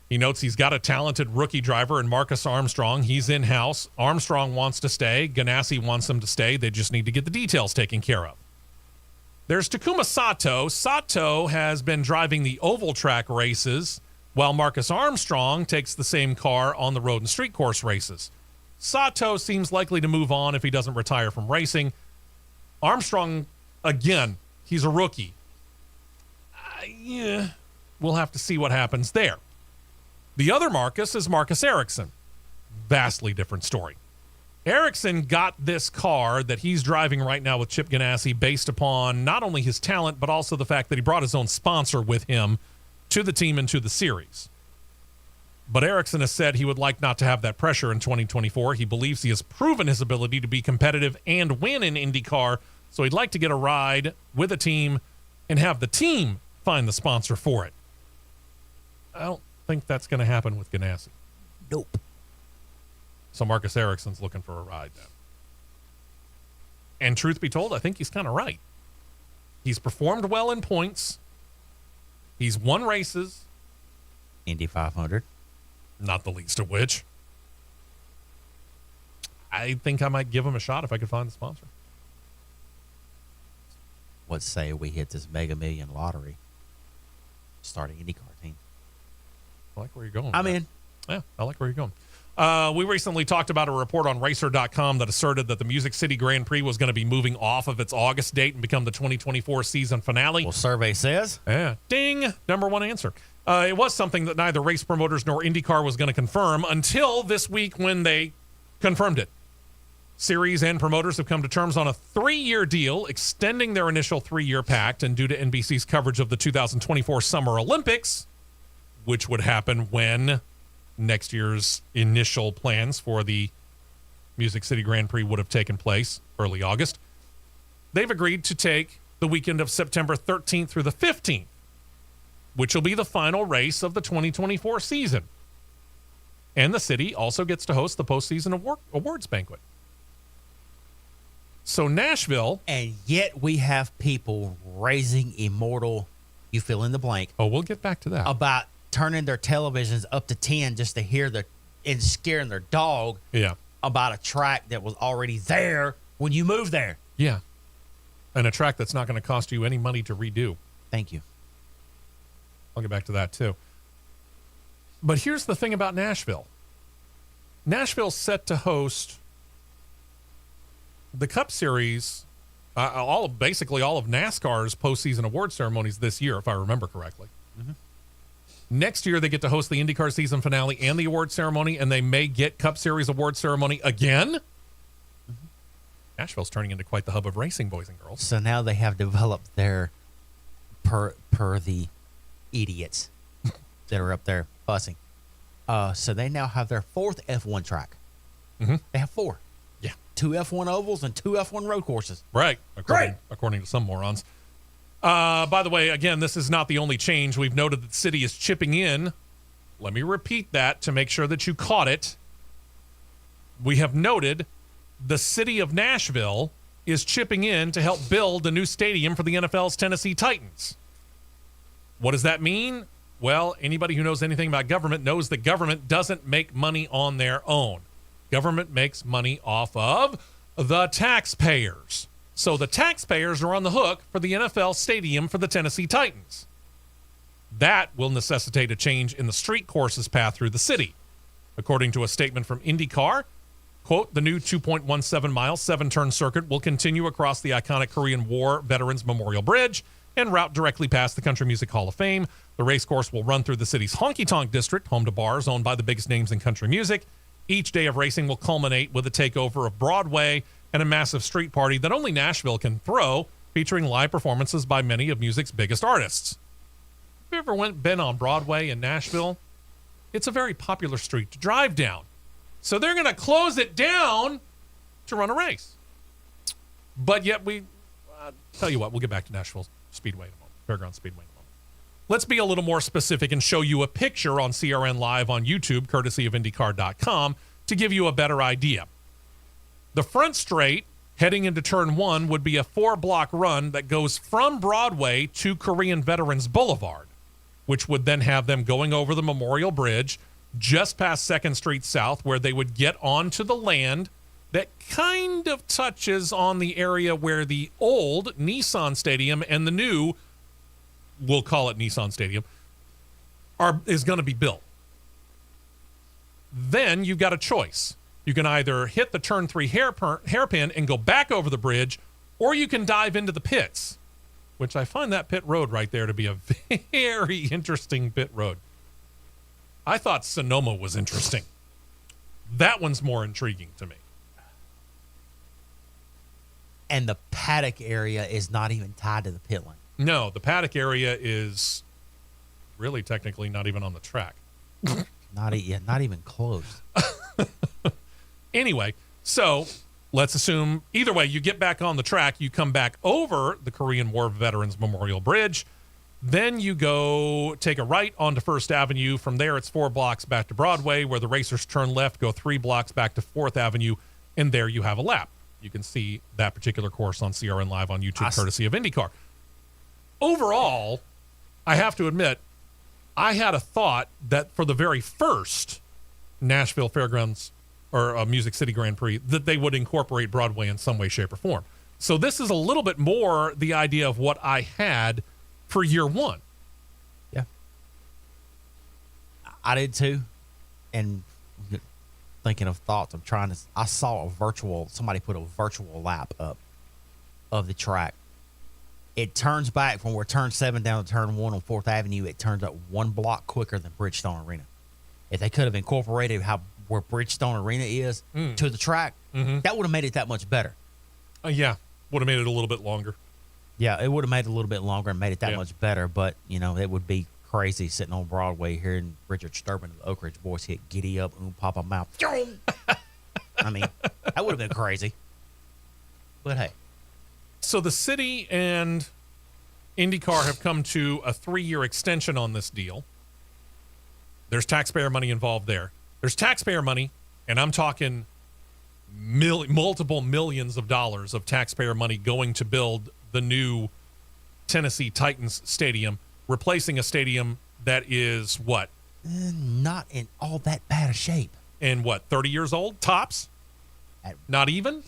He notes he's got a talented rookie driver in Marcus Armstrong. He's in-house. Armstrong wants to stay. Ganassi wants him to stay. They just need to get the details taken care of. There's Takuma Sato. Sato has been driving the oval track races, while Marcus Armstrong takes the same car on the road and street course races. Sato seems likely to move on if he doesn't retire from racing. Armstrong, again, he's a rookie. Yeah, we'll have to see what happens there. The other Marcus is Marcus Ericsson. Vastly different story. Ericsson got this car that he's driving right now with Chip Ganassi based upon not only his talent, but also the fact that he brought his own sponsor with him to the team and to the series. But Ericsson has said he would like not to have that pressure in 2024. He believes he has proven his ability to be competitive and win in IndyCar, so he'd like to get a ride with a team and have the team find the sponsor for it. I don't think that's going to happen with Ganassi. Nope. So Marcus Ericsson's looking for a ride then. And truth be told, I think he's kind of right. He's performed well in points. He's won races. Indy 500. Not the least of which. I think I might give him a shot if I could find the sponsor. Let's say we hit this Mega Million lottery. Start an IndyCar team. I like where you're going. I'm in. Yeah, I like where you're going. We recently talked about a report on Racer.com that asserted that the Music City Grand Prix was going to be moving off of its August date and become the 2024 season finale. Well, survey says. Yeah. Ding. Number one answer. It was something that neither race promoters nor IndyCar was going to confirm until this week when they confirmed it. Series and promoters have come to terms on a 3-year deal, extending their initial 3-year pact, and due to NBC's coverage of the 2024 Summer Olympics, which would happen when next year's initial plans for the Music City Grand Prix would have taken place early August, they've agreed to take the weekend of September 13th through the 15th, which will be the final race of the 2024 season. And the city also gets to host the postseason awards banquet. So Nashville... And yet we have people raising immortal, you fill in the blank. Oh, we'll get back to that. About turning their televisions up to 10 just to hear and scaring their dog about a track that was already there when you moved there. Yeah. And a track that's not going to cost you any money to redo. Thank you. I'll get back to that too. But here's the thing about Nashville. Nashville's set to host the Cup Series, basically all of NASCAR's postseason award ceremonies this year, if I remember correctly. Mm-hmm. Next year, they get to host the IndyCar season finale and the award ceremony, and they may get Cup Series award ceremony again. Mm-hmm. Nashville's turning into quite the hub of racing, boys and girls. So now they have developed their, per the idiots that are up there fussing. So they now have their 4th F1 track. Mm-hmm. They have 4. Yeah. 2 F1 ovals and 2 F1 road courses. Right. According to some morons. By the way, again, this is not the only change. We've noted that the city is chipping in. Let me repeat that to make sure that you caught it. We have noted the city of Nashville is chipping in to help build a new stadium for the NFL's Tennessee Titans. What does that mean? Well, anybody who knows anything about government knows that government doesn't make money on their own. Government makes money off of the taxpayers. So the taxpayers are on the hook for the NFL stadium for the Tennessee Titans. That will necessitate a change in the street courses path through the city. According to a statement from Indycar, quote, the new 2.17-mile, 7-turn circuit will continue across the iconic Korean War Veterans Memorial Bridge and route directly past the Country Music Hall of Fame. The race course will run through the city's honky-tonk district, home to bars owned by the biggest names in country music. Each day of racing will culminate with a takeover of Broadway and a massive street party that only Nashville can throw, featuring live performances by many of music's biggest artists. Have you ever been on Broadway in Nashville? It's a very popular street to drive down. So they're going to close it down to run a race. But yet tell you what, we'll get back to Nashville Speedway in a moment, Fairground Speedway in a moment. Let's be a little more specific and show you a picture on CRN Live on YouTube, courtesy of IndyCar.com, to give you a better idea. The front straight heading into turn 1 would be a 4-block run that goes from Broadway to Korean Veterans Boulevard, which would then have them going over the Memorial Bridge just past 2nd Street South, where they would get onto the land that kind of touches on the area where the old Nissan Stadium and the new, we'll call it Nissan Stadium, is going to be built. Then you've got a choice. You can either hit the turn 3 hairpin and go back over the bridge, or you can dive into the pits, which I find that pit road right there to be a very interesting pit road. I thought Sonoma was interesting. That one's more intriguing to me. And the paddock area is not even tied to the pit lane. No, the paddock area is really technically not even on the track. Not even close. Anyway, so let's assume either way, you get back on the track, you come back over the Korean War Veterans Memorial Bridge, then you go take a right onto First Avenue. From there, it's 4 blocks back to Broadway, where the racers turn left, go 3 blocks back to 4th Avenue, and there you have a lap. You can see that particular course on CRN Live on YouTube, courtesy of IndyCar. Overall, I have to admit, I had a thought that for the very first Nashville Fairgrounds or Music City Grand Prix, that they would incorporate Broadway in some way, shape, or form. So this is a little bit more the idea of what I had for year one. Yeah. I did too. And thinking of thoughts, I saw somebody put a virtual lap up of the track. It turns back from where turn 7 down to turn 1 on 4th Avenue. It turns up 1 block quicker than Bridgestone Arena. If they could have incorporated where Bridgestone Arena is to the track, that would have made it that much better. Yeah, would have made it a little bit longer. Yeah, it would have made it a little bit longer and made it that much better. But, it would be crazy sitting on Broadway hearing Richard Sturban and the Oak Ridge Boys hit Giddy Up, Papa Mouth. I mean, that would have been crazy. But, hey. So the city and IndyCar have come to a 3-year extension on this deal. There's taxpayer money involved there. There's taxpayer money, and I'm talking multiple millions of dollars of taxpayer money going to build the new Tennessee Titans stadium, replacing a stadium that is what? Not in all that bad a shape. And what, 30 years old? Tops? Not even?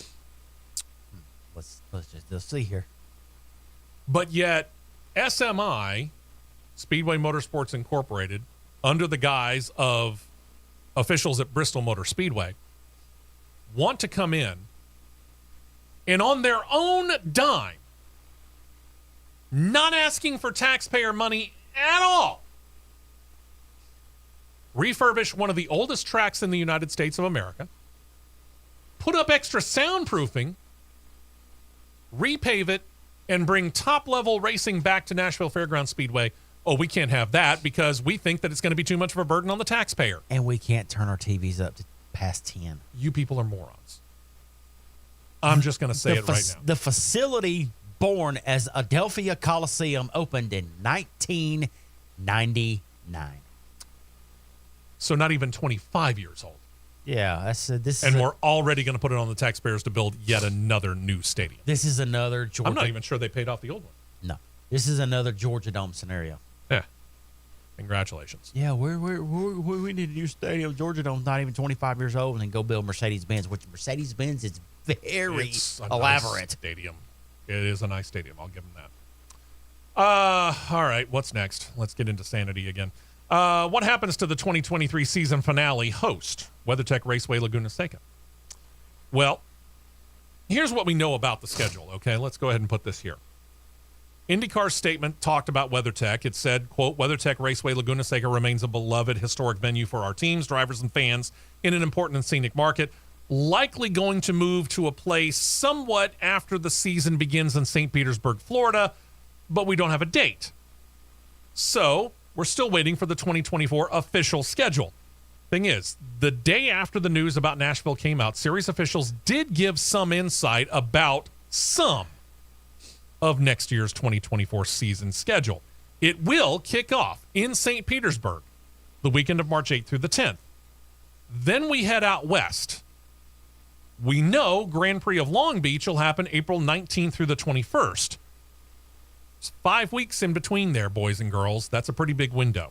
Let's see here. But yet, SMI, Speedway Motorsports Incorporated, under the guise of officials at Bristol Motor Speedway, want to come in and on their own dime, not asking for taxpayer money at all, refurbish one of the oldest tracks in the United States of America, put up extra soundproofing, repave it, and bring top-level racing back to Nashville Fairgrounds Speedway. Oh, we can't have that because we think that it's going to be too much of a burden on the taxpayer. And we can't turn our TVs up to past 10. You people are morons. I'm just going to say it right now. The facility, born as Adelphia Coliseum, opened in 1999. So not even 25 years old. Yeah, we're already going to put it on the taxpayers to build yet another new stadium. This is another Georgia. I'm not even sure they paid off the old one. No, this is another Georgia Dome scenario. Yeah, congratulations. Yeah, we need a new stadium. Georgia Dome's not even 25 years old, and then go build Mercedes-Benz, which Mercedes-Benz is very elaborate. Nice stadium. It is a nice stadium. I'll give them that. All right, what's next? Let's get into sanity again. What happens to the 2023 season finale host, WeatherTech Raceway Laguna Seca? Well, here's what we know about the schedule, okay? Let's go ahead and put this here. IndyCar's statement talked about WeatherTech. It said, quote, WeatherTech Raceway Laguna Seca remains a beloved historic venue for our teams, drivers, and fans in an important and scenic market, likely going to move to a place somewhat after the season begins in St. Petersburg, Florida, but we don't have a date. So we're still waiting for the 2024 official schedule. Thing is, the day after the news about Nashville came out, series officials did give some insight about some of next year's 2024 season schedule. It will kick off in St. Petersburg the weekend of March 8th through the 10th. Then we head out west. We know Grand Prix of Long Beach will happen April 19th through the 21st. It's 5 weeks in between there, boys and girls. That's a pretty big window.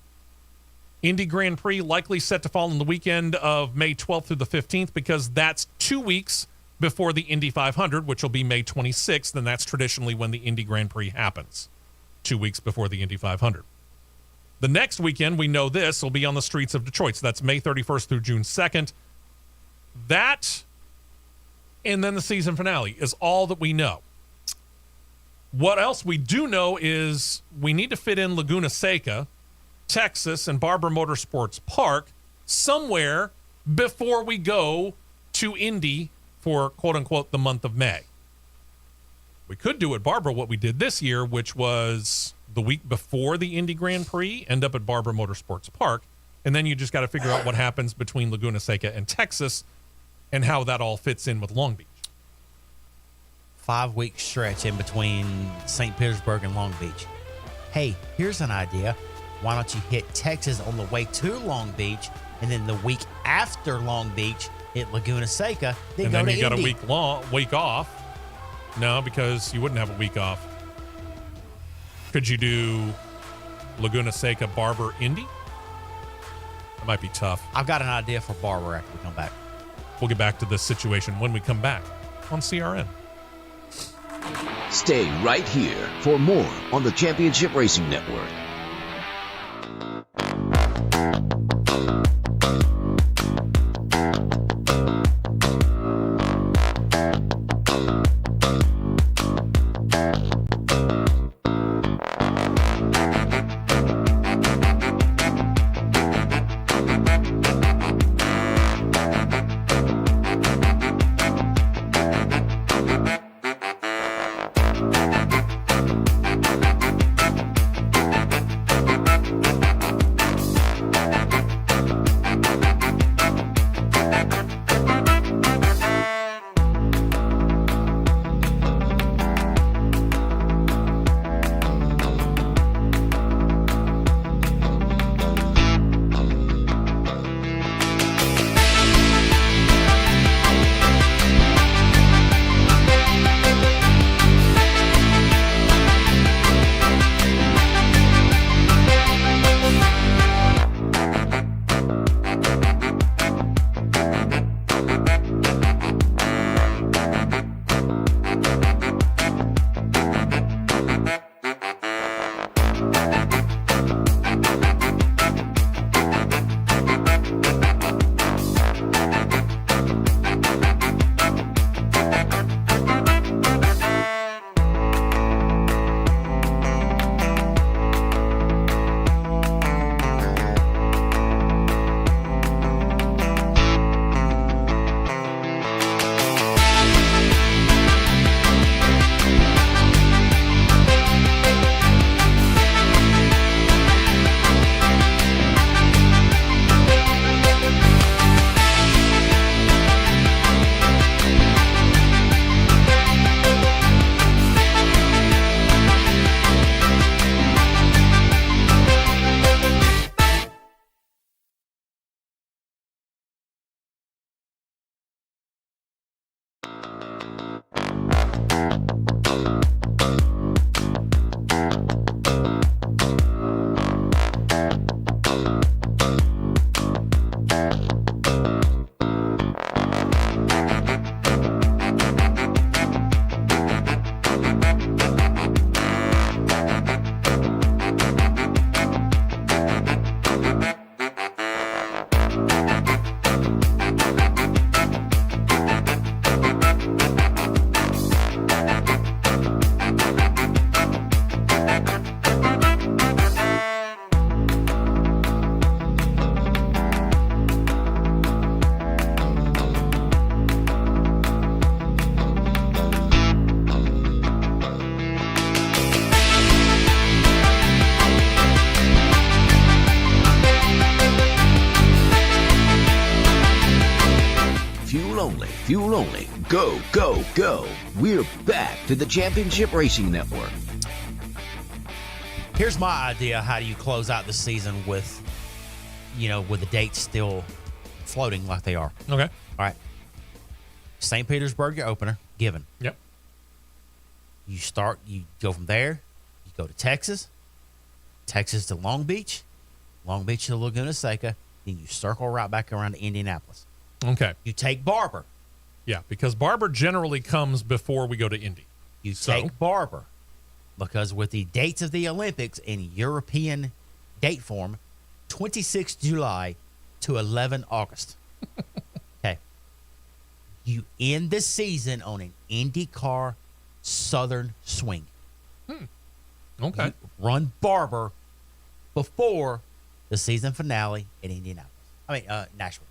Indy Grand Prix likely set to fall on the weekend of May 12th through the 15th because that's 2 weeks before the Indy 500, which will be May 26th, and that's traditionally when the Indy Grand Prix happens, 2 weeks before the Indy 500. The next weekend, we know this, will be on the streets of Detroit, so that's May 31st through June 2nd. That, and then the season finale, is all that we know. What else we do know is we need to fit in Laguna Seca, Texas, and Barber Motorsports Park somewhere before we go to Indy for, quote-unquote, the month of May. We could do at Barber what we did this year, which was the week before the Indy Grand Prix, end up at Barber Motorsports Park, and then you just got to figure out what happens between Laguna Seca and Texas and how that all fits in with Long Beach. 5-week stretch in between St. Petersburg and Long Beach. Hey, here's an idea. Why don't you hit Texas on the way to Long Beach, and then the week after Long Beach hit Laguna Seca, then and go then to you got Indy. a week off. No, because you wouldn't have a week off. Could you do Laguna Seca, Barber, Indy? That might be tough. I've got an idea for Barber after we come back. We'll get back to this situation when we come back on CRN. Stay right here for more on the Championship Racing Network. Fuel only. Go, go, go. We're back to the Championship Racing Network. Here's my idea. How do you close out the season with, with the dates still floating like they are? Okay. All right. St. Petersburg, your opener, given. Yep. You go from there. You go to Texas to Long Beach to Laguna Seca. Then you circle right back around to Indianapolis. Okay. You take Barber. Yeah, because Barber generally comes before we go to Indy. You take Barber because with the dates of the Olympics in European date form, 26 July to 11 August. Okay. You end the season on an Indycar Southern swing. Okay. Run Barber before the season finale in Indianapolis. Nashville.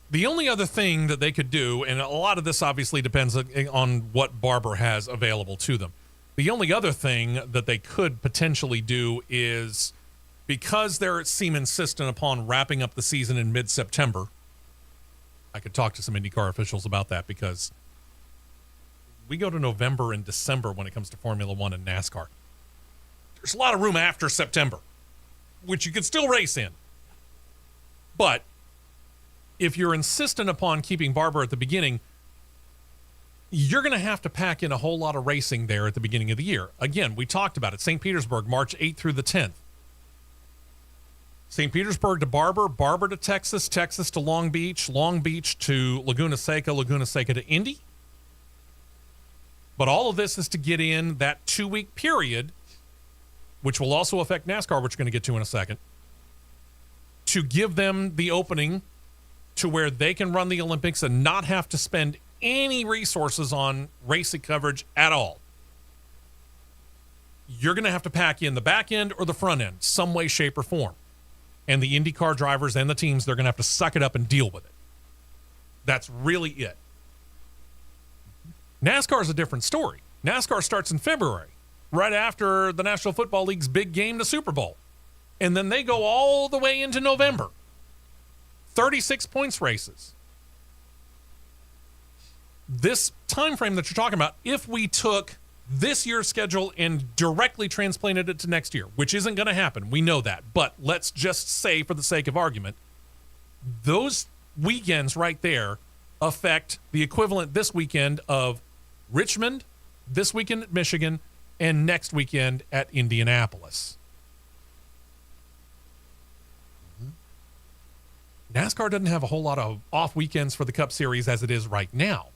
The only other thing that they could do, and a lot of this obviously depends on what Barber has available to them. The only other thing that they could potentially do is, because they seem insistent upon wrapping up the season in mid-September, I could talk to some IndyCar officials about that, because we go to November and December when it comes to Formula One and NASCAR. There's a lot of room after September, which you could still race in. But if you're insistent upon keeping Barber at the beginning, you're going to have to pack in a whole lot of racing there at the beginning of the year. Again, we talked about it. St. Petersburg, March 8th through the 10th. St. Petersburg to Barber, Barber to Texas, Texas to Long Beach to Laguna Seca, Laguna Seca to Indy. But all of this is to get in that 2-week period, which will also affect NASCAR, which we're going to get to in a second, to give them the opening to where they can run the Olympics and not have to spend any resources on racing coverage at all. You're going to have to pack in the back end or the front end, some way, shape, or form. And the IndyCar drivers and the teams, they're going to have to suck it up and deal with it. That's really it. NASCAR is a different story. NASCAR starts in February, right after the National Football League's big game, the Super Bowl. And then they go all the way into November. 36 points races. This time frame that you're talking about, if we took this year's schedule and directly transplanted it to next year, which isn't going to happen, we know that, but let's just say, for the sake of argument, those weekends right there affect the equivalent this weekend of Richmond, this weekend at Michigan, and next weekend at Indianapolis. NASCAR doesn't have a whole lot of off weekends for the Cup Series as it is right now.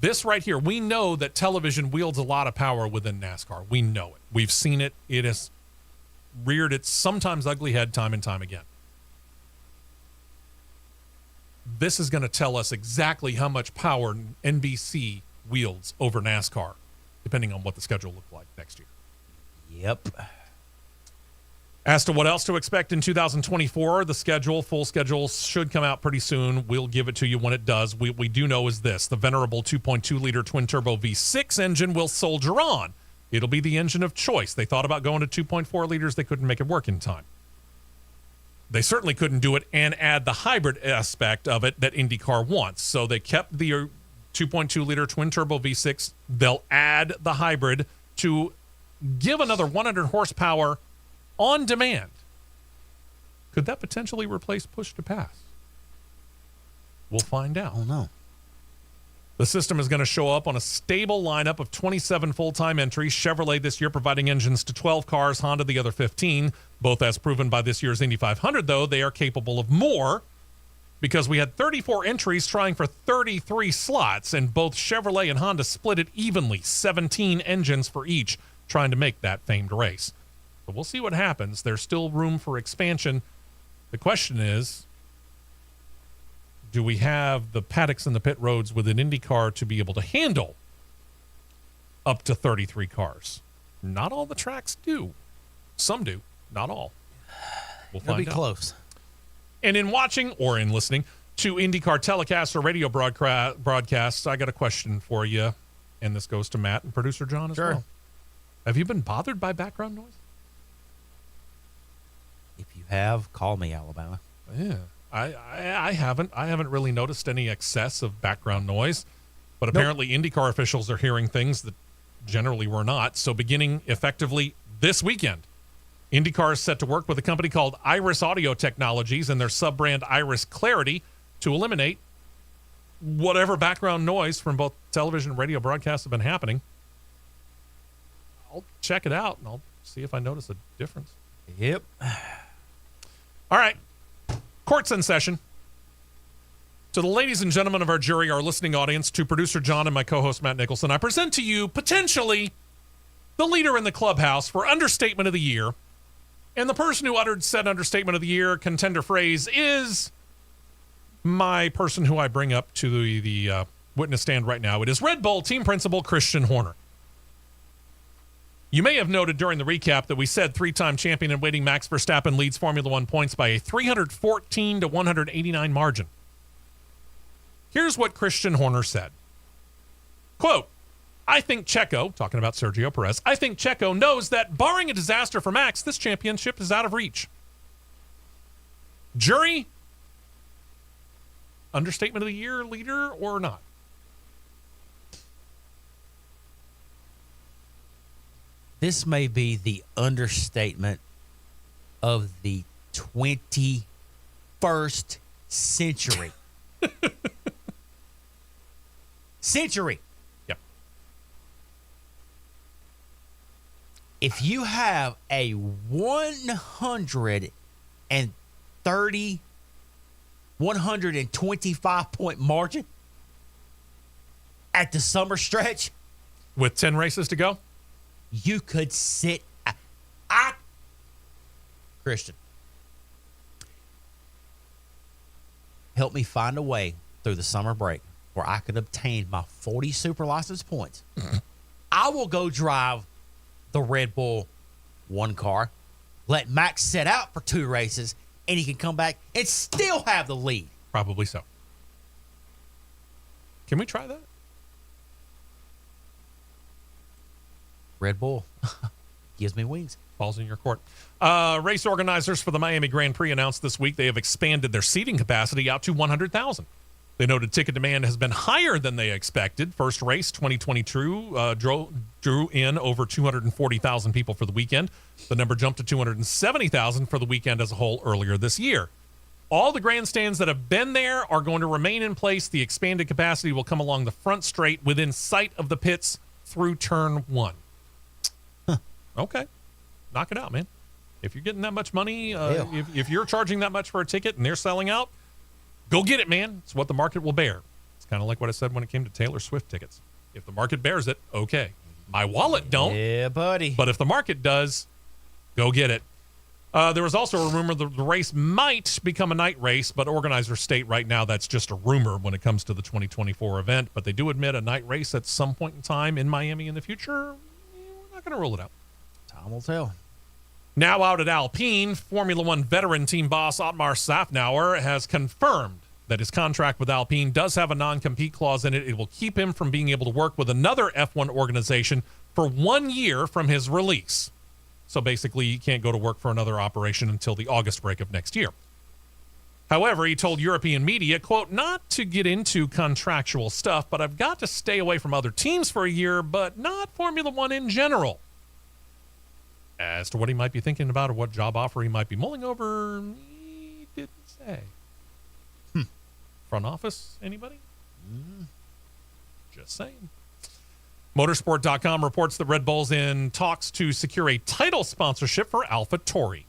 This right here, we know that television wields a lot of power within NASCAR. We know it. We've seen it. It has reared its sometimes ugly head time and time again. This is going to tell us exactly how much power NBC wields over NASCAR, depending on what the schedule looks like next year. Yep. As to what else to expect in 2024, the full schedule should come out pretty soon. We'll give it to you when it does. We do know is this: the venerable 2.2-liter twin-turbo V6 engine will soldier on. It'll be the engine of choice. They thought about going to 2.4 liters. They couldn't make it work in time. They certainly couldn't do it and add the hybrid aspect of it that IndyCar wants. So they kept the 2.2-liter twin-turbo V6. They'll add the hybrid to give another 100 horsepower on demand. Could that potentially replace push to pass? We'll find out. Oh, no. The system is going to show up on a stable lineup of 27 full-time entries. Chevrolet this year providing engines to 12 cars, Honda the other 15. Both as proven by this year's Indy 500, though, they are capable of more, because we had 34 entries trying for 33 slots, and both Chevrolet and Honda split it evenly, 17 engines for each, trying to make that famed race. So we'll see what happens. There's still room for expansion. The question is, do we have the paddocks and the pit roads within IndyCar to be able to handle up to 33 cars? Not all the tracks do. Some do, not all. We'll find out. It'll be close. And in watching or in listening to IndyCar telecasts or radio broadcasts, I got a question for you, and this goes to Matt and producer John as well. Have you been bothered by background noise? If you have, call me, Alabama. Yeah, I haven't. I haven't really noticed any excess of background noise, but apparently IndyCar officials are hearing things that generally were not. So beginning effectively this weekend, IndyCar is set to work with a company called Iris Audio Technologies and their sub-brand Iris Clarity to eliminate whatever background noise from both television and radio broadcasts have been happening. I'll check it out, and I'll see if I notice a difference. Yep. All right. Court's in session. To the ladies and gentlemen of our jury, our listening audience, to producer John and my co-host Matt Nicholson, I present to you potentially the leader in the clubhouse for understatement of the year. And the person who uttered said understatement of the year contender phrase is my person who I bring up to the witness stand right now. It is Red Bull team principal Christian Horner. You may have noted during the recap that we said three-time champion in waiting Max Verstappen leads Formula One points by a 314 to 189 margin. Here's what Christian Horner said. Quote, I think Checo, talking about Sergio Perez, I think Checo knows that barring a disaster for Max, this championship is out of reach. Jury, understatement of the year leader or not? This may be the understatement of the 21st century. Century. Yep. If you have a 125 point margin at the summer stretch, With 10 races to go? you could sit. Christian, help me find a way through the summer break where I could obtain my 40 super license points. I will go drive the Red Bull 1 car, let Max set out for 2 races, and he can come back and still have the lead. Probably so. Can we try that? Red Bull gives me wings. Ball's in your court. Race organizers for the Miami Grand Prix announced this week they have expanded their seating capacity out to 100,000. They noted ticket demand has been higher than they expected. First race, 2022, drew in over 240,000 people for the weekend. The number jumped to 270,000 for the weekend as a whole earlier this year. All the grandstands that have been there are going to remain in place. The expanded capacity will come along the front straight within sight of the pits through turn 1. Okay. Knock it out, man. If you're getting that much money, if you're charging that much for a ticket and they're selling out, go get it, man. It's what the market will bear. It's kind of like what I said when it came to Taylor Swift tickets. If the market bears it, okay. My wallet don't. Yeah, buddy. But if the market does, go get it. There was also a rumor that the race might become a night race, but organizers state right now that's just a rumor when it comes to the 2024 event. But they do admit a night race at some point in time in Miami in the future. We're not going to rule it out. Time will tell. Now out at Alpine, Formula One veteran team boss Otmar Szafnauer has confirmed that his contract with Alpine does have a non-compete clause in it. It will keep him from being able to work with another F1 organization for 1 year from his release. So basically, he can't go to work for another operation until the August break of next year. However, he told European media, quote, not to get into contractual stuff, but I've got to stay away from other teams for a year, but not Formula One in general. As to what he might be thinking about or what job offer he might be mulling over, he didn't say. Front office, anybody? Just saying. Motorsport.com reports that Red Bull's in talks to secure a title sponsorship for AlphaTauri.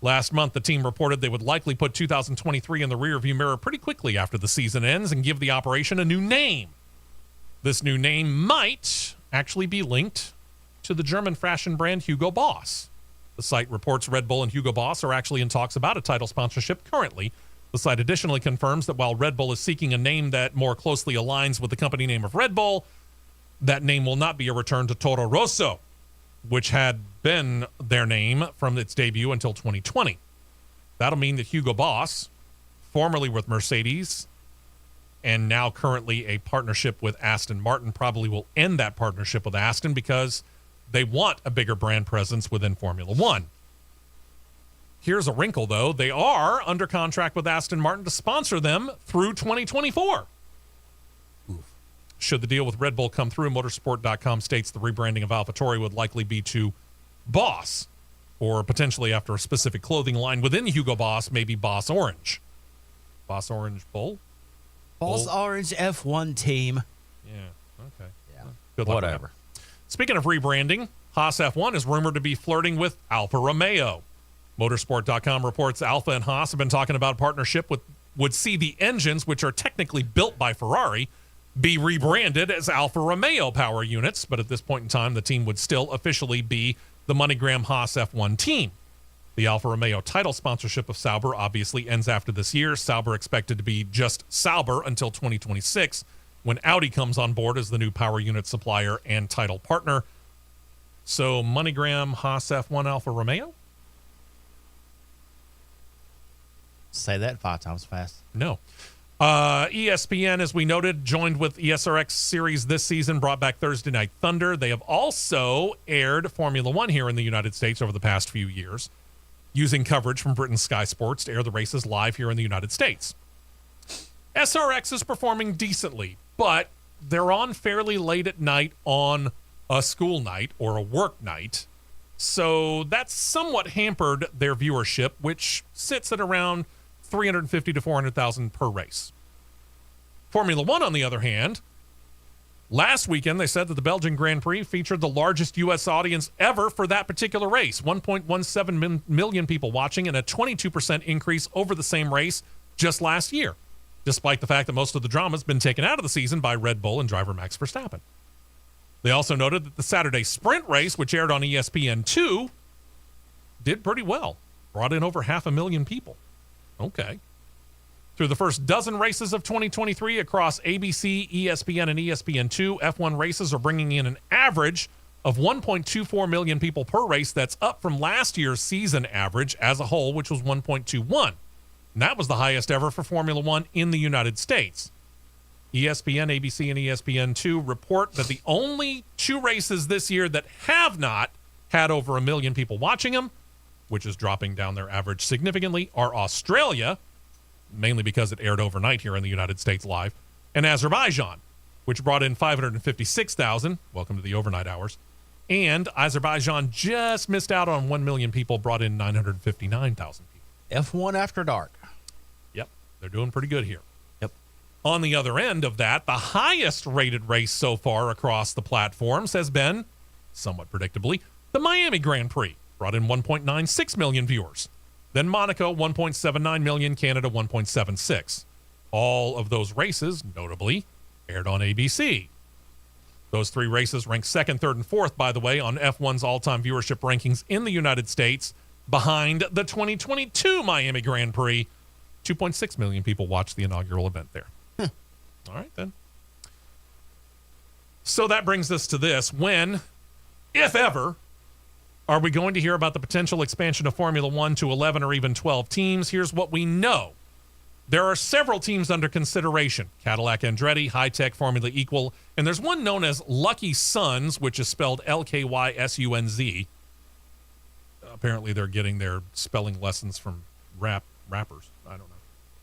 Last month, the team reported they would likely put 2023 in the rearview mirror pretty quickly after the season ends and give the operation a new name. This new name might actually be linked to the German fashion brand Hugo Boss. The site reports Red Bull and Hugo Boss are actually in talks about a title sponsorship currently. The site additionally confirms that while Red Bull is seeking a name that more closely aligns with the company name of Red Bull, that name will not be a return to Toro Rosso, which had been their name from its debut until 2020. That'll mean that Hugo Boss, formerly with Mercedes and now currently a partnership with Aston Martin, probably will end that partnership with Aston because they want a bigger brand presence within Formula One. Here's a wrinkle, though. They are under contract with Aston Martin to sponsor them through 2024. Should the deal with Red Bull come through, Motorsport.com states the rebranding of AlphaTauri would likely be to Boss, or potentially after a specific clothing line within Hugo Boss, maybe Boss Orange. Boss Orange Bull? Boss Orange F1 team. Yeah, okay. Yeah. Good luck with Whatever. that. Speaking of rebranding, Haas F1 is rumored to be flirting with Alfa Romeo. Motorsport.com reports Alfa and Haas have been talking about a partnership would see the engines, which are technically built by Ferrari, be rebranded as Alfa Romeo power units, but at this point in time, the team would still officially be the MoneyGram Haas F1 team. The Alfa Romeo title sponsorship of Sauber obviously ends after this year. Sauber expected to be just Sauber until 2026, when Audi comes on board as the new power unit supplier and title partner. So MoneyGram, Haas F1, Alfa Romeo? Say that 5 times fast. No. ESPN, as we noted, joined with ESRX series this season, brought back Thursday Night Thunder. They have also aired Formula One here in the United States over the past few years, using coverage from Britain's Sky Sports to air the races live here in the United States. SRX is performing decently, but they're on fairly late at night on a school night or a work night. So that's somewhat hampered their viewership, which sits at around 350 to 400,000 per race. Formula One, on the other hand, last weekend they said that the Belgian Grand Prix featured the largest U.S. audience ever for that particular race. 1.17 million people watching, and a 22% increase over the same race just last year, despite the fact that most of the drama has been taken out of the season by Red Bull and driver Max Verstappen. They also noted that the Saturday sprint race, which aired on ESPN2, did pretty well. Brought in over 500,000 people. Okay. Through the first dozen races of 2023 across ABC, ESPN, and ESPN2, F1 races are bringing in an average of 1.24 million people per race. That's up from last year's season average as a whole, which was 1.21. And that was the highest ever for Formula One in the United States. ESPN, ABC, and ESPN2 report that the only 2 races this year that have not had over 1 million people watching them, which is dropping down their average significantly, are Australia, mainly because it aired overnight here in the United States live, and Azerbaijan, which brought in 556,000. Welcome to the overnight hours. And Azerbaijan just missed out on 1 million people, brought in 959,000 people. F1 After Dark. Yep, they're doing pretty good here. Yep. On the other end of that, the highest rated race so far across the platforms has been, somewhat predictably, the Miami Grand Prix. Brought in 1.96 million viewers. Then Monaco, 1.79 million. Canada, 1.76. All of those races, notably, aired on ABC. Those 3 races ranked 2nd, 3rd, and 4th, by the way, on F1's all-time viewership rankings in the United States, behind the 2022 Miami Grand Prix. 2.6 million people watched the inaugural event there. All right, then. So that brings us to this. When, if ever, are we going to hear about the potential expansion of Formula One to 11 or even 12 teams? Here's what we know. There are several teams under consideration. Cadillac Andretti, High Tech, Formula Equal, and there's one known as Lucky Sunz, which is spelled Lkysunz. Apparently they're getting their spelling lessons from rappers. I don't know.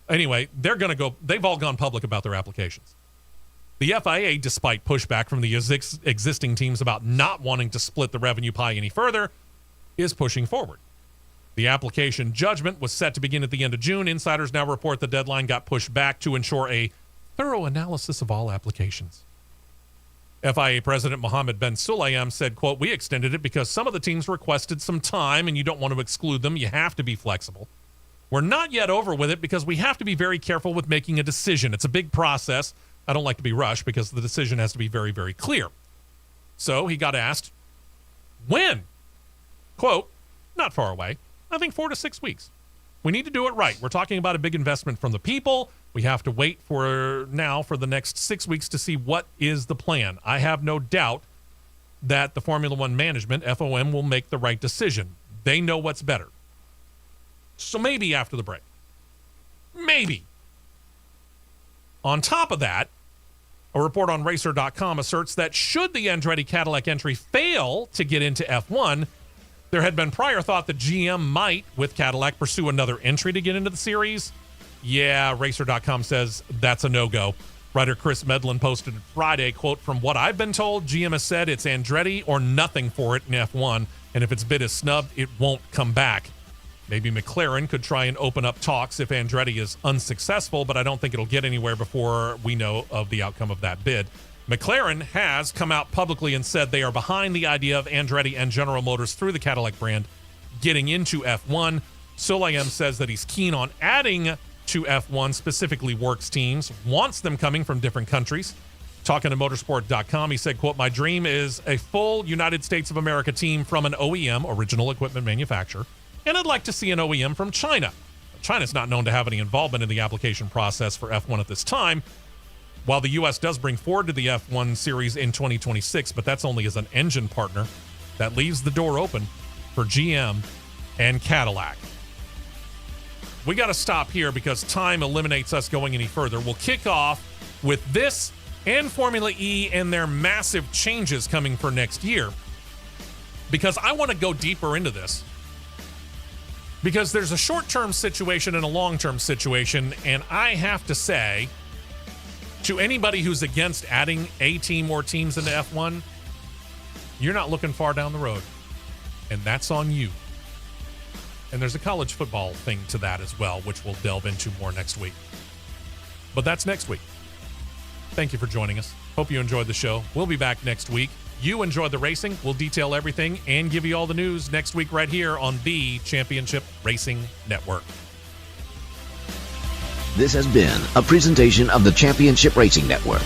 Anyway, they've all gone public about their applications. The FIA, despite pushback from the existing teams about not wanting to split the revenue pie any further, is pushing forward. The application judgment was set to begin at the end of June. Insiders now report the deadline got pushed back to ensure a thorough analysis of all applications. FIA President Mohammed Ben Sulayem said, quote, "We extended it because some of the teams requested some time and you don't want to exclude them. You have to be flexible. We're not yet over with it because we have to be very careful with making a decision. It's a big process. I don't like to be rushed because the decision has to be very, very clear." So he got asked, when? Quote, "Not far away. I think 4 to 6 weeks. We need to do it right. We're talking about a big investment from the people. We have to wait for the next 6 weeks to see what is the plan. I have no doubt that the Formula One management, FOM, will make the right decision. They know what's better. So maybe after the break. Maybe." On top of that, a report on Racer.com asserts that should the Andretti Cadillac entry fail to get into F1, there had been prior thought that GM might, with Cadillac, pursue another entry to get into the series. Yeah, Racer.com says that's a no-go. Writer Chris Medlin posted Friday, quote, "From what I've been told, GM has said it's Andretti or nothing for it in F1, and if its bid is snubbed, it won't come back. Maybe McLaren could try and open up talks if Andretti is unsuccessful, but I don't think it'll get anywhere before we know of the outcome of that bid." McLaren has come out publicly and said they are behind the idea of Andretti and General Motors through the Cadillac brand getting into F1. Sulayem says that he's keen on adding to F1, specifically works teams, wants them coming from different countries. Talking to motorsport.com, he said, quote, "My dream is a full United States of America team from an OEM, original equipment manufacturer, and I'd like to see an OEM from China. China's not known to have any involvement in the application process for F1 at this time, while the U.S. does bring Ford to the F1 series in 2026, but that's only as an engine partner. that leaves the door open for GM and Cadillac. We got to stop here because time eliminates us going any further. We'll kick off with this and Formula E and their massive changes coming for next year, because I want to go deeper into this. Because there's a short-term situation and a long-term situation, and I have to say, to anybody who's against adding a team or teams into F1, you're not looking far down the road, and that's on you. And there's a college football thing to that as well, which we'll delve into more next week. But that's next week. Thank you for joining us. Hope you enjoyed the show. We'll be back next week. You enjoyed the racing. We'll detail everything and give you all the news next week right here on the Championship Racing Network. This has been a presentation of the Championship Racing Network.